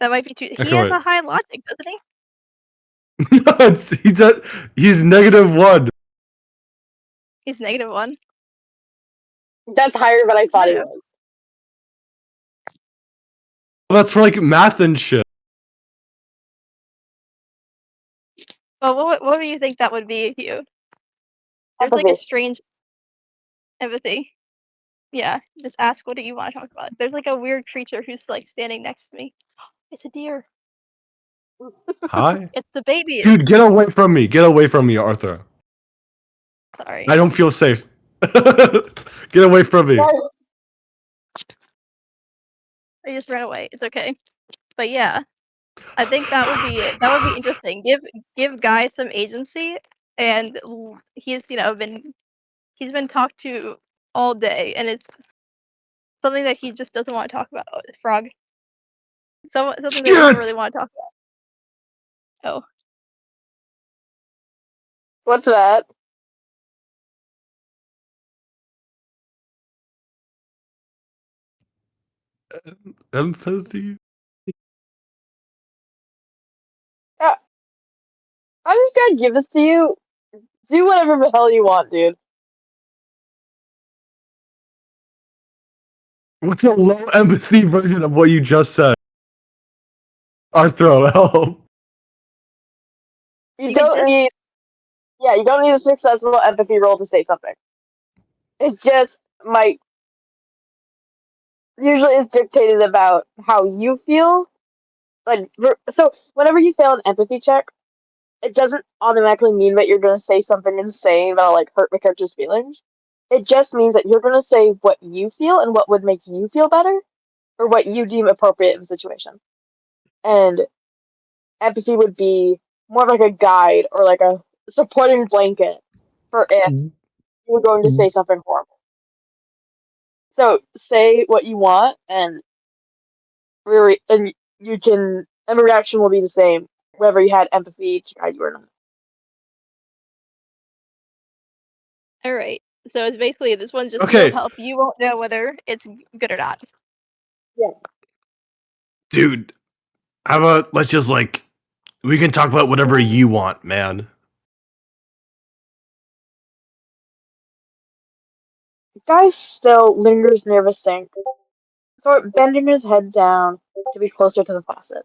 that might be too. He Okay, has wait. a high logic, doesn't he? No, he's -1. He's -1. that's higher than I I thought don't he know. was. That's for like math and shit. Well, what do you think that would be, Hugh? There's like a Empathy. strange empathy. Yeah, just ask what do you want to talk about. There's like a weird creature who's like standing next to me. It's a deer. Hi, It's the baby. dude. Get away from me. Get away from me, Arthur. Sorry. I don't feel safe. Get away from me. Guys, I just ran away. It's okay. But yeah, I think that would be interesting. Give Guy some agency, and he's he's been talked to all day, and it's something that he just doesn't want to talk about. Frog. Something that he doesn't really Shit! want to talk about. Oh, what's that? Empathy. Yeah, I'm just gonna give this to you. Do whatever the hell you want, dude. What's a low empathy version of what you just said? Arthur, help. You you could don't just need, yeah, you don't need a successful empathy roll to say something. It just might, usually it's dictated about how you feel. Like, so whenever you fail an empathy check, it doesn't automatically mean that you're going to say something insane that'll like hurt the character's feelings. It just means that you're going to say what you feel and what would make you feel better, or what you deem appropriate in the situation. And empathy would be more like a guide or like a supporting blanket for if you were going to say something horrible. So say what you want, and and you can, and the reaction will be the same whether you had empathy to guide you or not. all right. So it's basically this one's just will Okay, help. You won't know whether it's good or not. Yeah. dude. How about let's just like we can talk about whatever you want, man. Guy still lingers near the sink, sort bending his head down to be closer to the faucet.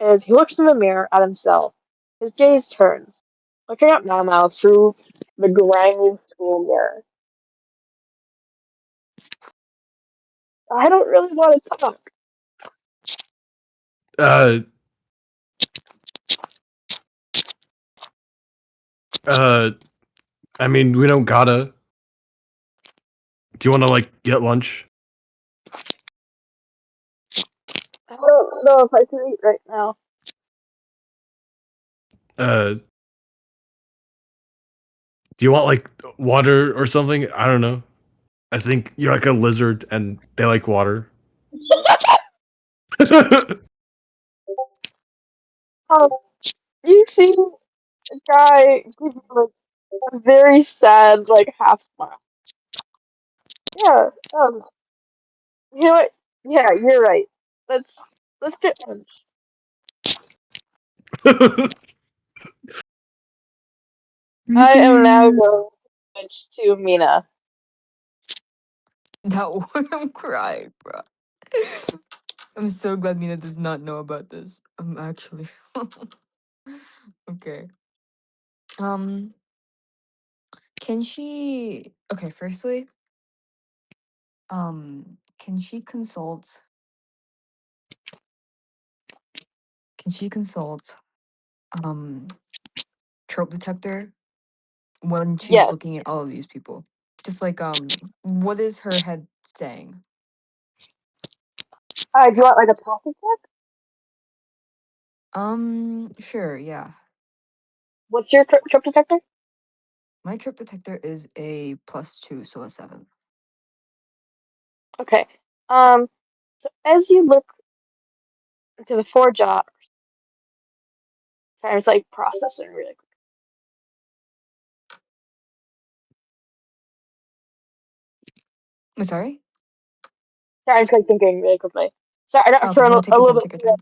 As he looks in the mirror at himself, his gaze turns, looking at Mama through the grimy school mirror. I don't really want to talk. Uh, uh. I mean, we don't gotta. Do you want to like get lunch? I don't know if I can eat right now. Uh, do you want like water or something? I don't know. I think you're like a lizard and they like water. Um, you see a guy give you like a very sad, like half smile. Yeah, you know what? Yeah, you're right. Let's let's get lunch. I am now going to switch to Mina. No, I'm crying, bro. I'm so glad Mina does not know about this. I'm actually okay. Um, can she? Okay, firstly, can she consult? Can she consult? Um, trope detector when she's Yes. looking at all of these people. Just like what is her head saying? Do you want like a pocket check? Sure, yeah. What's your trip detector? My trope detector is a +2, so a 7. Okay. So as you look into the four jobs, sorry, it's like processing really quick. Sorry? Sorry, it's like thinking really quickly. Sorry, I got Okay, thrown no, a take your little time, bit. take your time.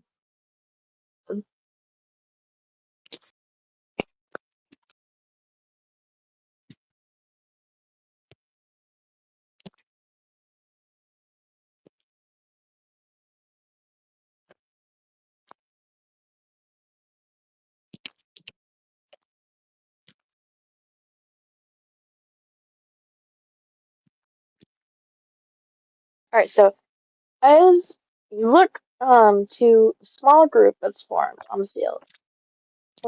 All right, so as you look to a small group that's formed on the field,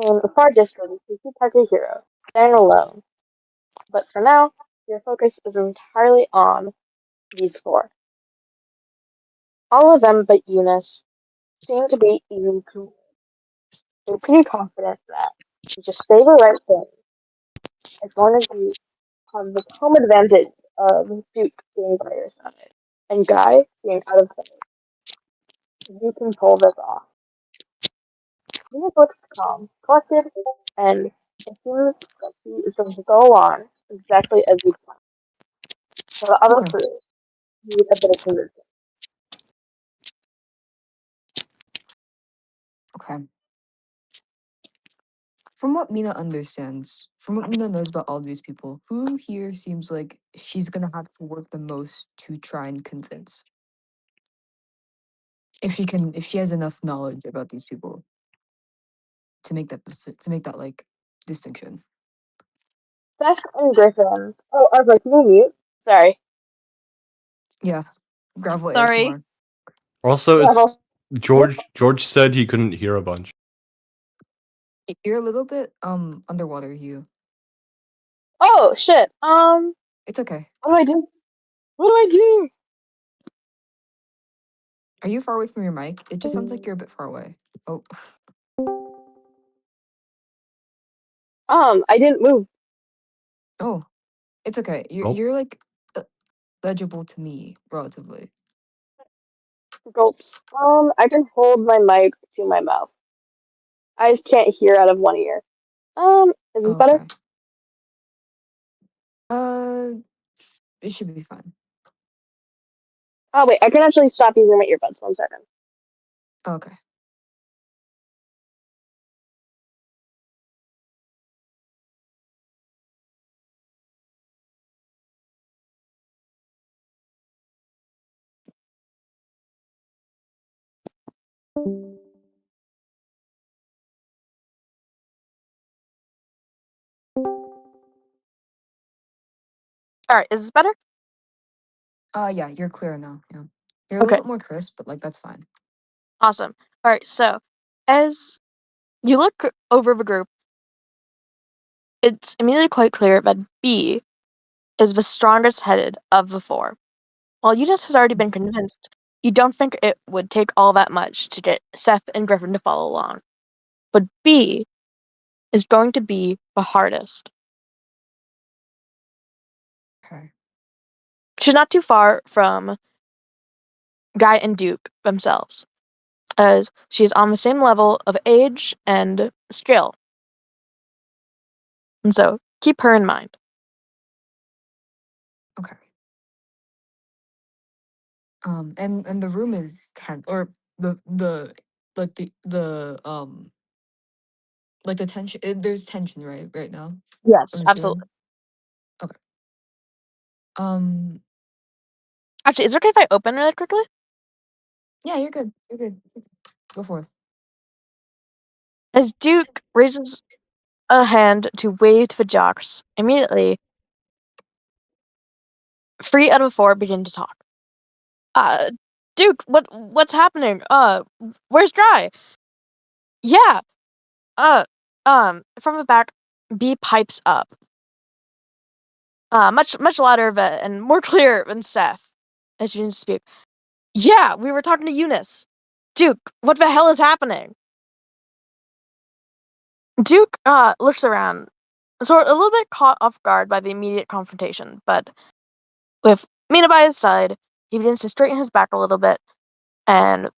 in the far distance, you see Parker Hero standing alone. But for now, your focus is entirely on these four. All of them but Eunice seem to be easily cool. You're pretty confident that you just say the right thing as long as you have the home advantage of Duke being by your side and Guy being out of play. You can pull this off. Eunice looks calm, collected, and it seems that he is going to go on exactly as you planned. For the other Okay. three, you need a bit of convincing. Okay. From what Mina understands, from what Mina knows about all these people, who here seems like she's gonna have to work the most to try and convince? If she has enough knowledge about these people to make that like distinction. Seth and Griffin. Oh, I was like, can you mute? Sorry. Yeah, gravel Sorry. ASMR. Also, Yeah, it's well, George said he couldn't hear a bunch. You're a little bit underwater, Hugh. oh, shit. It's okay. What do I do? What do I do? Are you far away from your mic? It just sounds like you're a bit far away. Oh, I didn't move. oh, it's okay. Oh, You're like legible to me relatively. Gulps. I can hold my mic to my mouth. I just can't hear out of one ear. Is this better? Okay. Uh, it should be fine. Oh, wait, I can actually stop using my earbuds. 1 second. Okay. All right, is this better? Yeah, you're clear now. Yeah, you're a little Okay, bit more crisp, but like that's fine. awesome. All right, so as you look over the group, it's immediately quite clear that B is the strongest headed of the four. While Eunice has already been convinced, you don't think it would take all that much to get Seth and Griffin to follow along. But B is going to be the hardest. Okay. She's not too far from Guy and Duke themselves, as she is on the same level of age and skill. And so keep her in mind. Okay. And the room is or the like the tension. There's tension right now. Yes, I'm absolutely. assuming. Okay. Um. Actually, is it okay if I open really quickly? Yeah, you're good. You're good. Go forth. As Duke raises a hand to wave to the jocks, immediately 3 out of 4 begin to talk. Uh, Duke, what's happening? Where's Guy? Yeah. Uh, from the back, B pipes up. Much louder and more clear than Seth, as she begins to speak. Yeah, we were talking to Eunice. Duke, what the hell is happening? Duke looks around, sort a little bit caught off guard by the immediate confrontation, but with Mina by his side, he begins to straighten his back a little bit and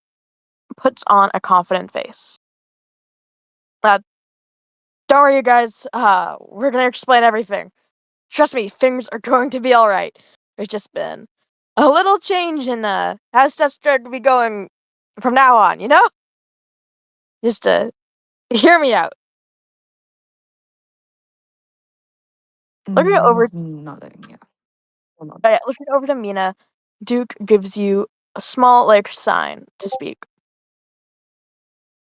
puts on a confident face. Uh, don't worry, you guys. We're gonna explain everything. Trust me, things are going to be all right. There's just been a little change in how stuff's going to be going from now on. You know, just hear me out. Looking over, Mina's nodding. Yeah. Well, not. looking over to Mina, Duke gives you a small sign to speak.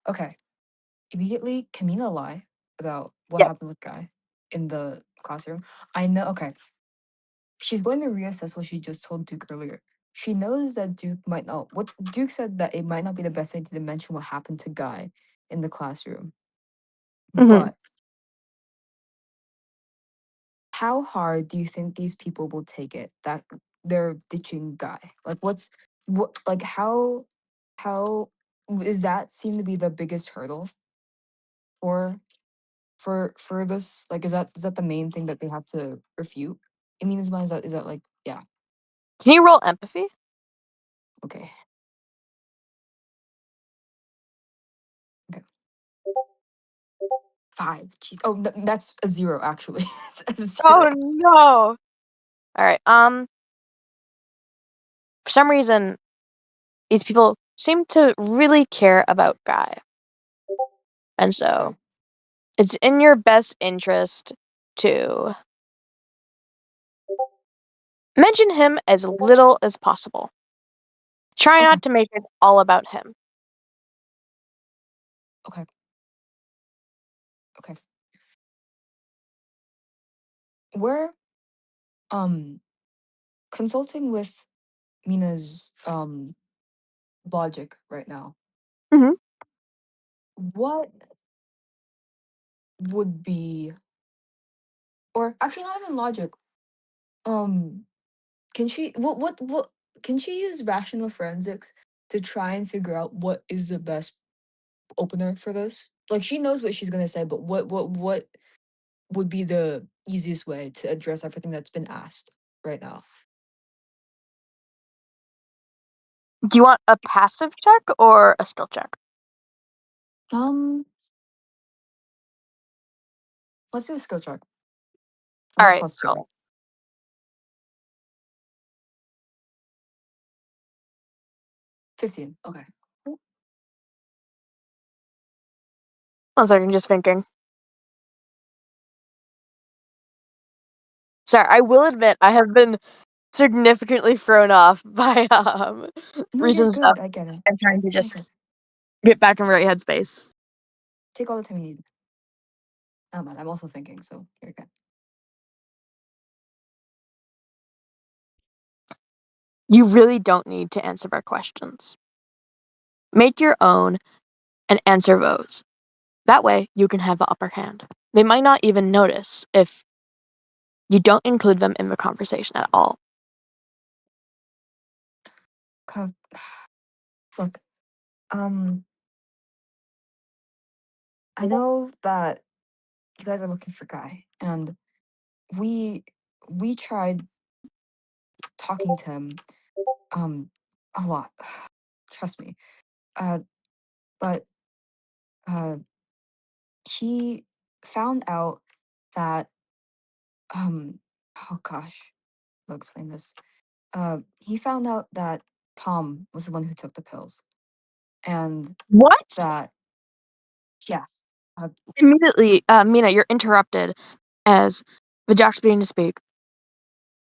Okay. Immediately, can Mina lie about what Yeah. happened with Guy in the classroom? I know. Okay. She's going to reassess what she just told Duke earlier. she knows that Duke might not. What Duke said that it might not be the best idea to mention what happened to Guy in the classroom. Mhm. But how hard do you think these people will take it that they're ditching Guy? Like, what? Like, how is that seem to be the biggest hurdle for for this? Like, is that the main thing that they have to refute? I mean, is that like, yeah, Can you roll empathy? okay, okay. 5. Jeez. Oh, that's a 0 actually. It's a 0. Oh no! All right. For some reason, these people seem to really care about Guy, and so Okay. it's in your best interest to mention him as little as possible. Try Okay. not to make it all about him. Okay. Okay. We're um consulting with Mina's logic right now. Mhm. What would be, or actually not even logic. Um can she what can she use rational forensics to try and figure out what is the best opener for this? Like, she knows what she's gonna say, but what would be the easiest way to address everything that's been asked right now? Do you want a passive check or a skill check? Um, let's do a skill check. I All got right. +2. Roll. 15. Okay. One second, just thinking. Sorry, I will admit I have been significantly thrown off by No, you're recent stuff. good. I get it. I'm trying to You're just good. get back in the right headspace. Take all the time you need. Oh man, I'm also thinking, so you're good. You really don't need to answer our questions. Make your own and answer those. That way, you can have the upper hand. They might not even notice if you don't include them in the conversation at all. Uh, look, um, I know that you guys are looking for Guy, and we we tried talking to him um a lot. Trust me. Uh, but uh, he found out that oh gosh, I'll explain this. He found out that Tom was the one who took the pills, and What? that yes, uh, Immediately, Mina, you're interrupted as the doctor's beginning to speak.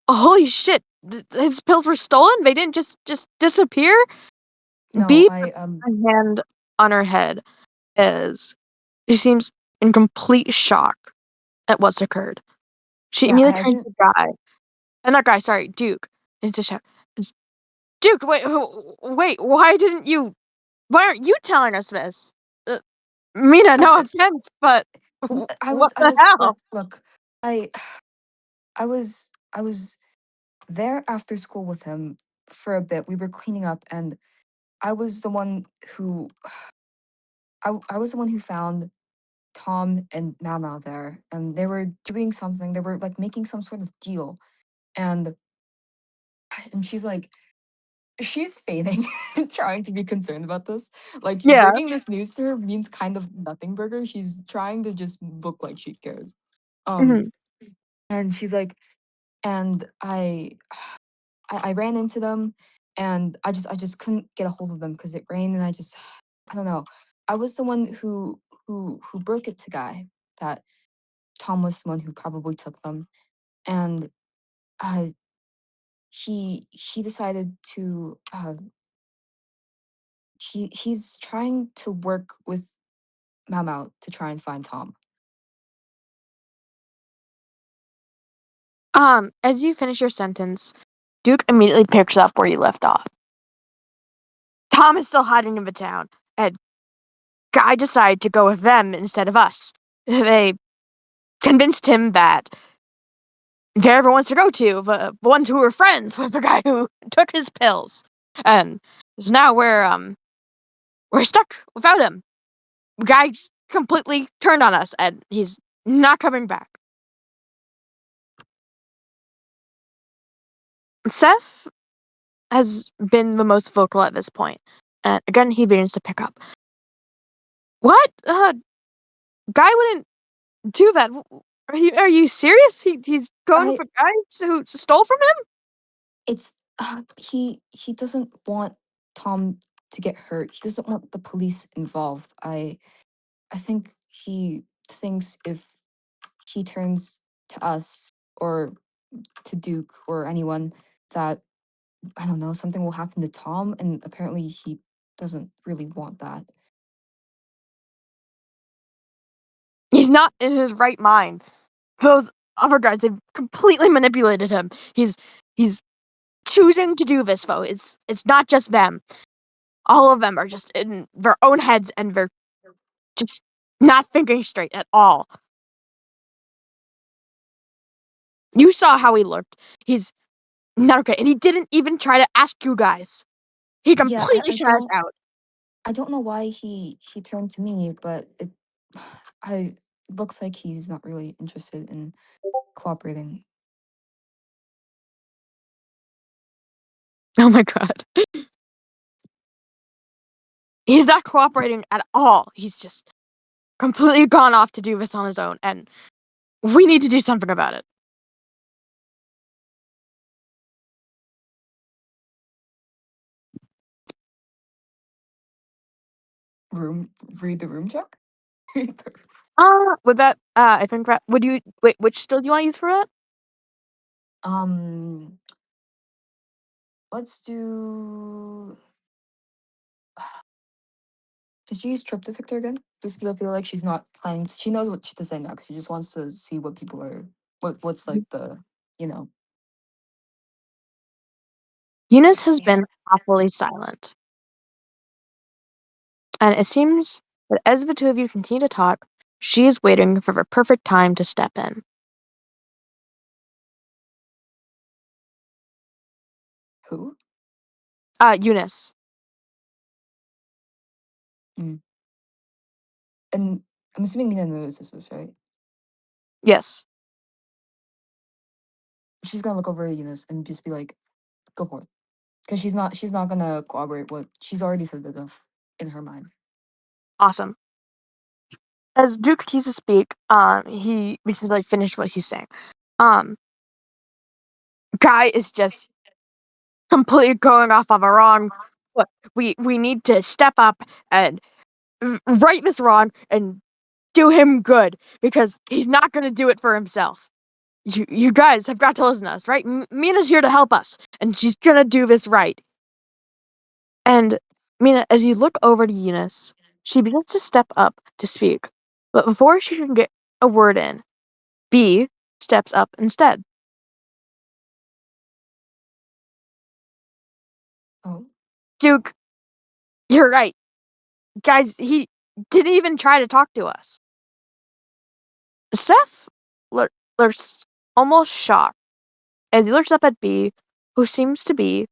Holy shit! His pills were stolen. They didn't just disappear. no, B I puts her hand on her head as she seems in complete shock at what's occurred. She yeah, immediately I turns didn't. to Guy, and not Guy, sorry, Duke, and to shout, Duke, wait, why didn't you? Why aren't you telling us this? Mina, I, no offense, but I what was, I the was, hell? look, I, I was there after school with him for a bit. We were cleaning up, and I was the one who, I was the one who found Tom and Mama there, and they were doing something. They were like making some sort of deal, and she's like, she's feigning trying to be concerned about this. Like, Yeah. breaking this news to her means kind of nothing burger. She's trying to just look like she cares. Um, Hmm. and she's like, and I ran into them, and I just couldn't get a hold of them because it rained, and I don't know. I was the one who broke it to Guy that Tom was the one who probably took them, and uh, he decided to he's trying to work with Mao to try and find Tom. As you finish your sentence, Duke immediately picks up where you left off. Tom is still hiding in the town, and Guy decided to go with them instead of us. They convinced him that everyone wants to go to, the ones who were friends with the guy who took his pills. And so now we're stuck without him. The guy completely turned on us, and he's not coming back. Seth has been the most vocal at this point. And again, he begins to pick up. What? Guy wouldn't do that. Are you serious? He's going I for guys who stole from him? it's he doesn't want Tom to get hurt. He doesn't want the police involved. I think he thinks if he turns to us or to Duke or anyone that I don't know, something will happen to Tom, and apparently he doesn't really want that. He's not in his right mind. Those other guys, they've completely manipulated him. He's choosing to do this though. It's not just them. All of them are just in their own heads, and they're just not thinking straight at all. You saw how he looked. He's not okay, and he didn't even try to ask you guys. He Yeah, completely shut us out. I don't know why he turned to me, but it looks like he's not really interested in cooperating. Oh my god. He's not cooperating at all. He's just completely gone off to do this on his own, and we need to do something about it. Read the room check? Would that, I think that, would you, wait, which skill do you want to use for that? um let's do did you use trip detector again? Just 'cause I feel like she's not planning. She knows what to say next. She just wants to see what people are, what's like the, you know. Eunice has been awfully silent, and it seems that as the two of you continue to talk, she is waiting for the perfect time to step in. Who? Eunice. Mm. And I'm assuming Mina knows this, right? Yes. She's gonna look over at Eunice and just be like, "Go for it," because she's not gonna corroborate what she's already said enough in her mind. Awesome. As Duke continues to speak, because I finished what he's saying. Guy is just completely going off on a wrong. Look, we need to step up and right this wrong and do him good, because he's not going to do it for himself. You guys have got to listen to us, right? Mina's here to help us, and she's going to do this right. And Mina, as you look over to Eunice, she begins to step up to speak, but before she can get a word in, B steps up instead. Oh, Duke, you're right. Guys, he didn't even try to talk to us. Seth looks almost shocked as he looks up at B, who seems to be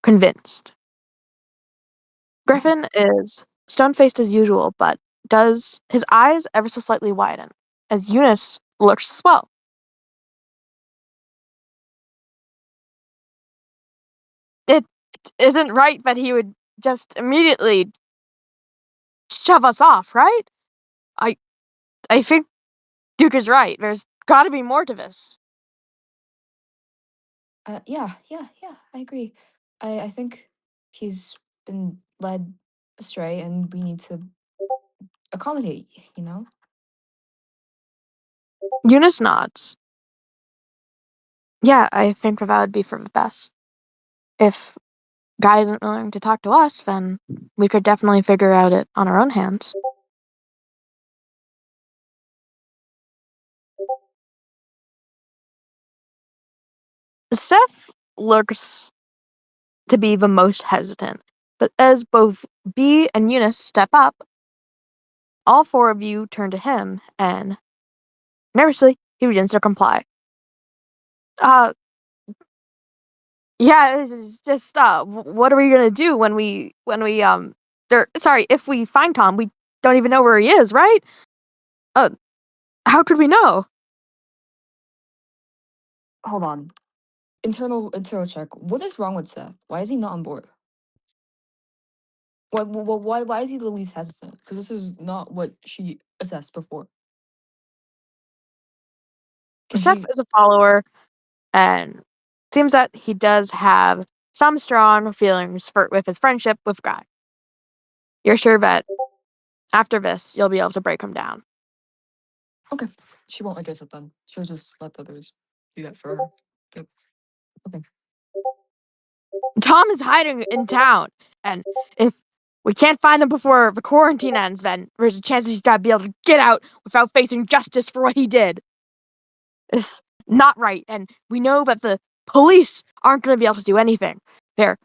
convinced. oh, Griffin is stone-faced as usual, but does his eyes ever so slightly widen as Eunice looks as well. It isn't right that he would just immediately shove us off, right? I I think Duke is right. There's got to be more to this. yeah, I agree. I think he's been led astray, and we need to accommodate. You know. Eunice nods. Yeah, I think that would be for the best. If Guy isn't willing to talk to us, then we could definitely figure out it on our own hands. Seth looks to be the most hesitant, but as both B and Eunice step up, all four of you turn to him, and nervously, he begins to comply. Uh, yeah, it's just, what are we gonna do if we find Tom, we don't even know where he is, right? How could we know? Hold on. Internal check. What is wrong with Seth? Why is he not on board? Why is he the least hesitant? Because this is not what she assessed before. Can Seth he? is a follower, and seems that he does have some strong feelings with his friendship with Guy. You're sure that after this, you'll be able to break him down. Okay, she won't address it then. She'll just let the others do that for her. Yep. Okay. Tom is hiding in town, and if we can't find him before the quarantine ends, then there's a chance he's gotta be able to get out without facing justice for what he did. It's not right, and we know that the police aren't gonna be able to do anything. They're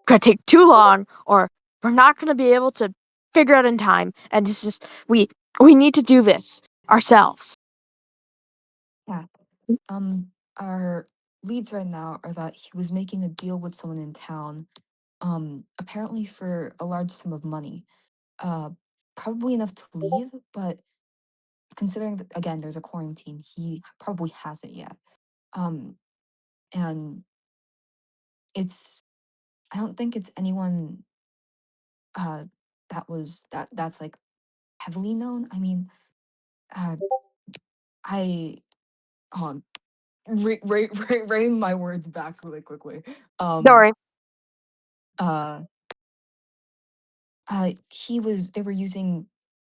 gonna take too long, or we're not gonna be able to figure out in time. And it's just we need to do this ourselves. Yeah. Our leads right now are that he was making a deal with someone in town, apparently for a large sum of money. Probably enough to leave, but considering that again there's a quarantine, he probably hasn't yet. Um, and it's I don't think it's anyone uh that's like heavily known. I mean, uh, I hold on, rein my words back really quickly. Don't Um, worry. uh, they were using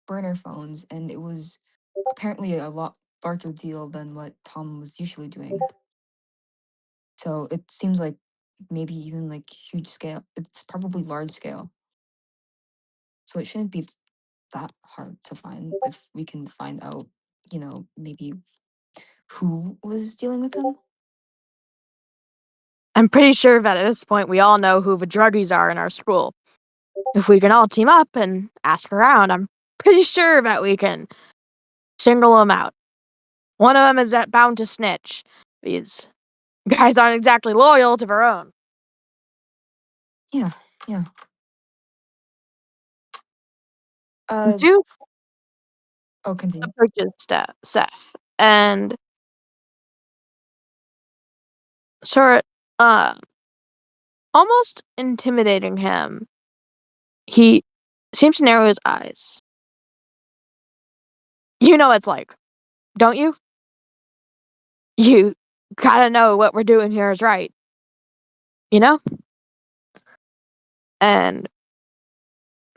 burner phones, and it was apparently a lot larger deal than what Tom was usually doing. So it seems like maybe even like huge scale. It's probably large scale. So it shouldn't be that hard to find if we can find out, maybe who was dealing with him. I'm pretty sure that at this point we all know who the druggies are in our school. If we can all team up and ask around, I'm pretty sure that we can single them out. One of them is bound to snitch. These guys aren't exactly loyal to their own. Yeah, yeah. Uh, Duke oh, continue. approaches Seth and sort almost intimidating him. He seems to narrow his eyes. You know what it's like, don't you? You gotta know what we're doing here is right, you know? And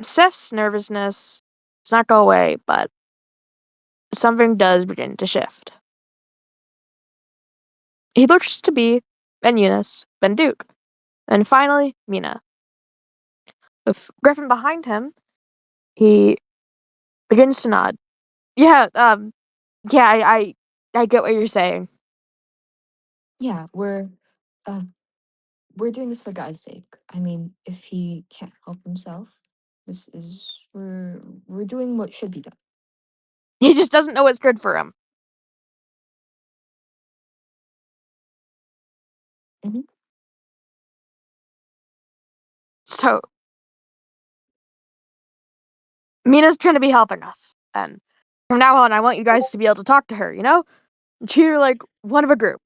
Seth's nervousness does not go away, but something does begin to shift. He looks to be Ben Eunice, Ben Duke, and finally Mina. With Griffin behind him, he begins to nod. Yeah, yeah, I get what you're saying. Yeah, uh we're doing this for Guy's sake. I mean, if he can't help himself, this is we're doing what should be done. He just doesn't know what's good for him. Mhm. So Mina's gonna be helping us, and from now on, I want you guys to be able to talk to her. You know, treat her like one of a group.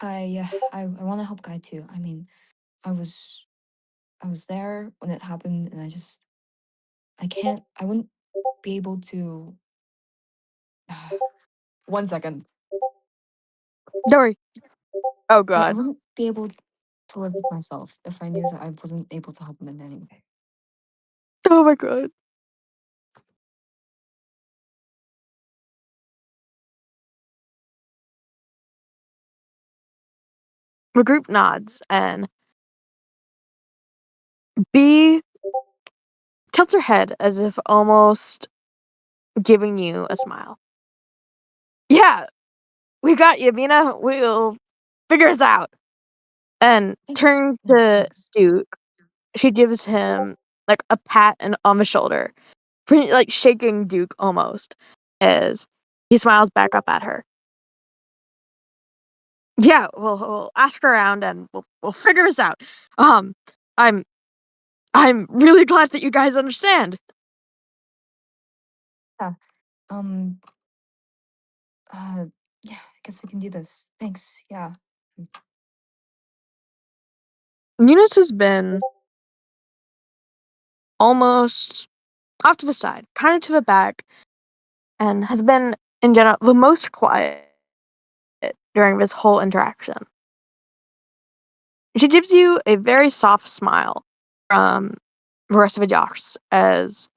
I want to help Guy too. I mean, I was I was there when it happened, and I wouldn't be able to. One second. Don't worry. Oh I God. wouldn't be able to live with myself if I knew that I wasn't able to help him in any way. Oh my God. The group nods, and B tilts her head as if almost giving you a smile. Yeah, We got you, Mina. We'll figure this out. And Thank you. turn Oh, to thanks. Duke. She gives him like a pat and on the shoulder, pretty like shaking Duke almost, as he smiles back up at her. Yeah, we'll ask around and we'll figure this out. I'm I'm really glad that you guys understand. Yeah. Um. Uh. Yeah. I guess we can do this. Thanks. Yeah. Eunice has been almost off to the side, kind of to the back, and has been in general the most quiet during this whole interaction. She gives you a very soft smile from the rest of the jocks as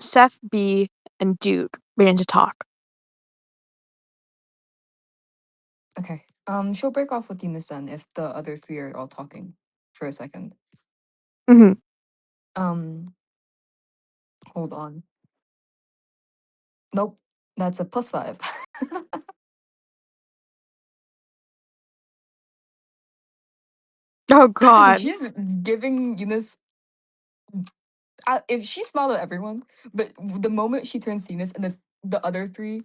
Seth, B, and Duke begin to talk. Okay. She'll break off with Eunice then if the other three are all talking for a second. Hmm. Um. Hold on. Nope. That's a +5. Oh God. She's giving Eunice. If she smiled at everyone, but the moment she turns to Eunice and the other three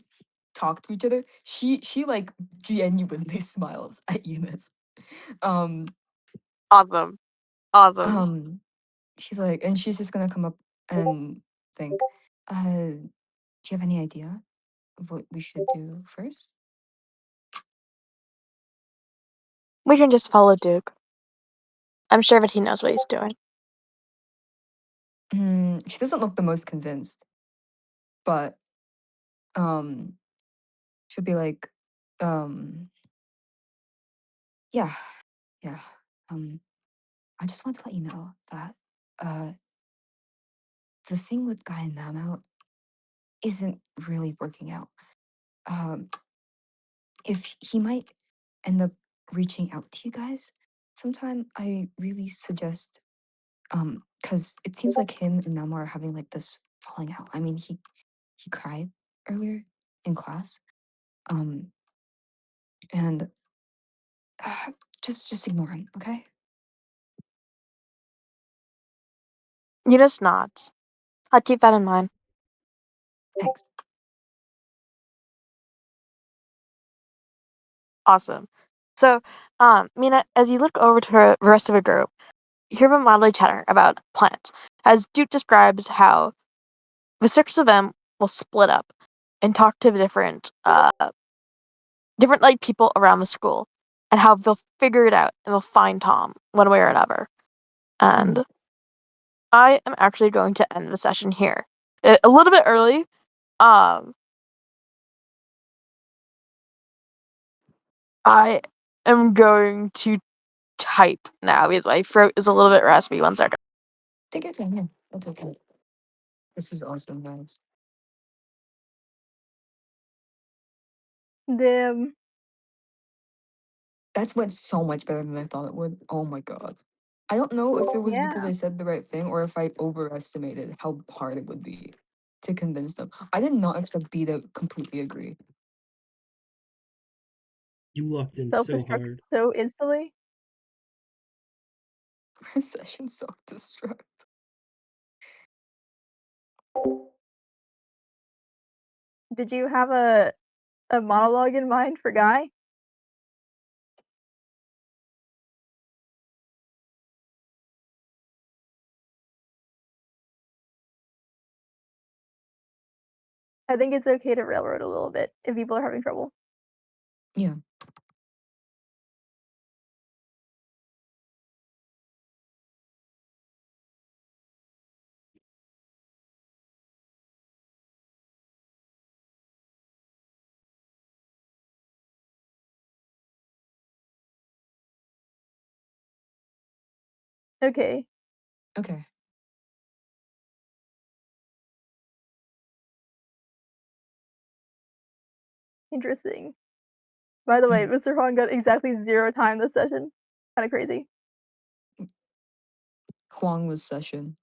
talk to each other, she like genuinely smiles at Eunice. Um, Awesome. Awesome. um, she's like, and she's just gonna come up and think, do you have any idea of what we should do first? We can just follow Duke. I'm sure that he knows what he's doing. She doesn't look the most convinced, but um, she'll be like, um, yeah, yeah. Um, I just want to let you know that uh, the thing with Guy and Mamo isn't really working out. Um, if he might end up reaching out to you guys sometime, I really suggest because it seems like him and Mamo are having like this falling out. I mean, he cried earlier in class, um, and uh, just ignore him, okay? Eunice nods. I'll keep that in mind. Thanks. Awesome. So, Mina, as you look over to the rest of the group, you hear them loudly chatter about plans. As Duke describes how the six of them will split up and talk to the different like people around the school, and how they'll figure it out and they'll find Tom one way or another. Mhm. And I am actually going to end the session here, a little bit early. Um, I am going to type now because my throat is a little bit raspy. 1 second. Take your time, yeah. That's okay. This is awesome, guys. Damn. That's went so much better than I thought it would. Oh my god. I don't know if it was because Yeah. I said the right thing or if I overestimated how hard it would be to convince them. I did not expect B to completely agree. You locked in so Self-destruct hard. so instantly. Session self-destruct. Did you have a monologue in mind for Guy? I think it's okay to railroad a little bit if people are having trouble. Yeah. Okay, Okay. interesting. By the way, Yeah. Mr. Huang got exactly 0 time this session. Kinda crazy. Huang was session.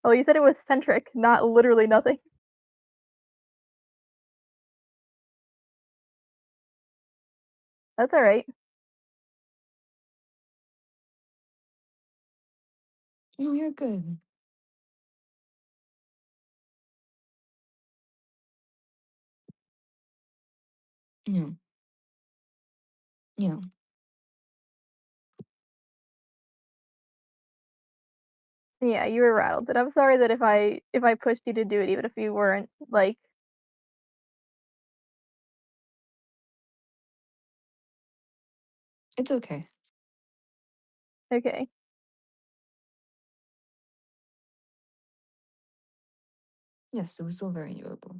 Oh, you said it was centric, not literally nothing. That's all right. No, you're good. Yeah. Yeah. Yeah, you were rattled, but I'm sorry that if I pushed you to do it, even if you weren't like. It's okay. Okay. Yes, it was still very enjoyable.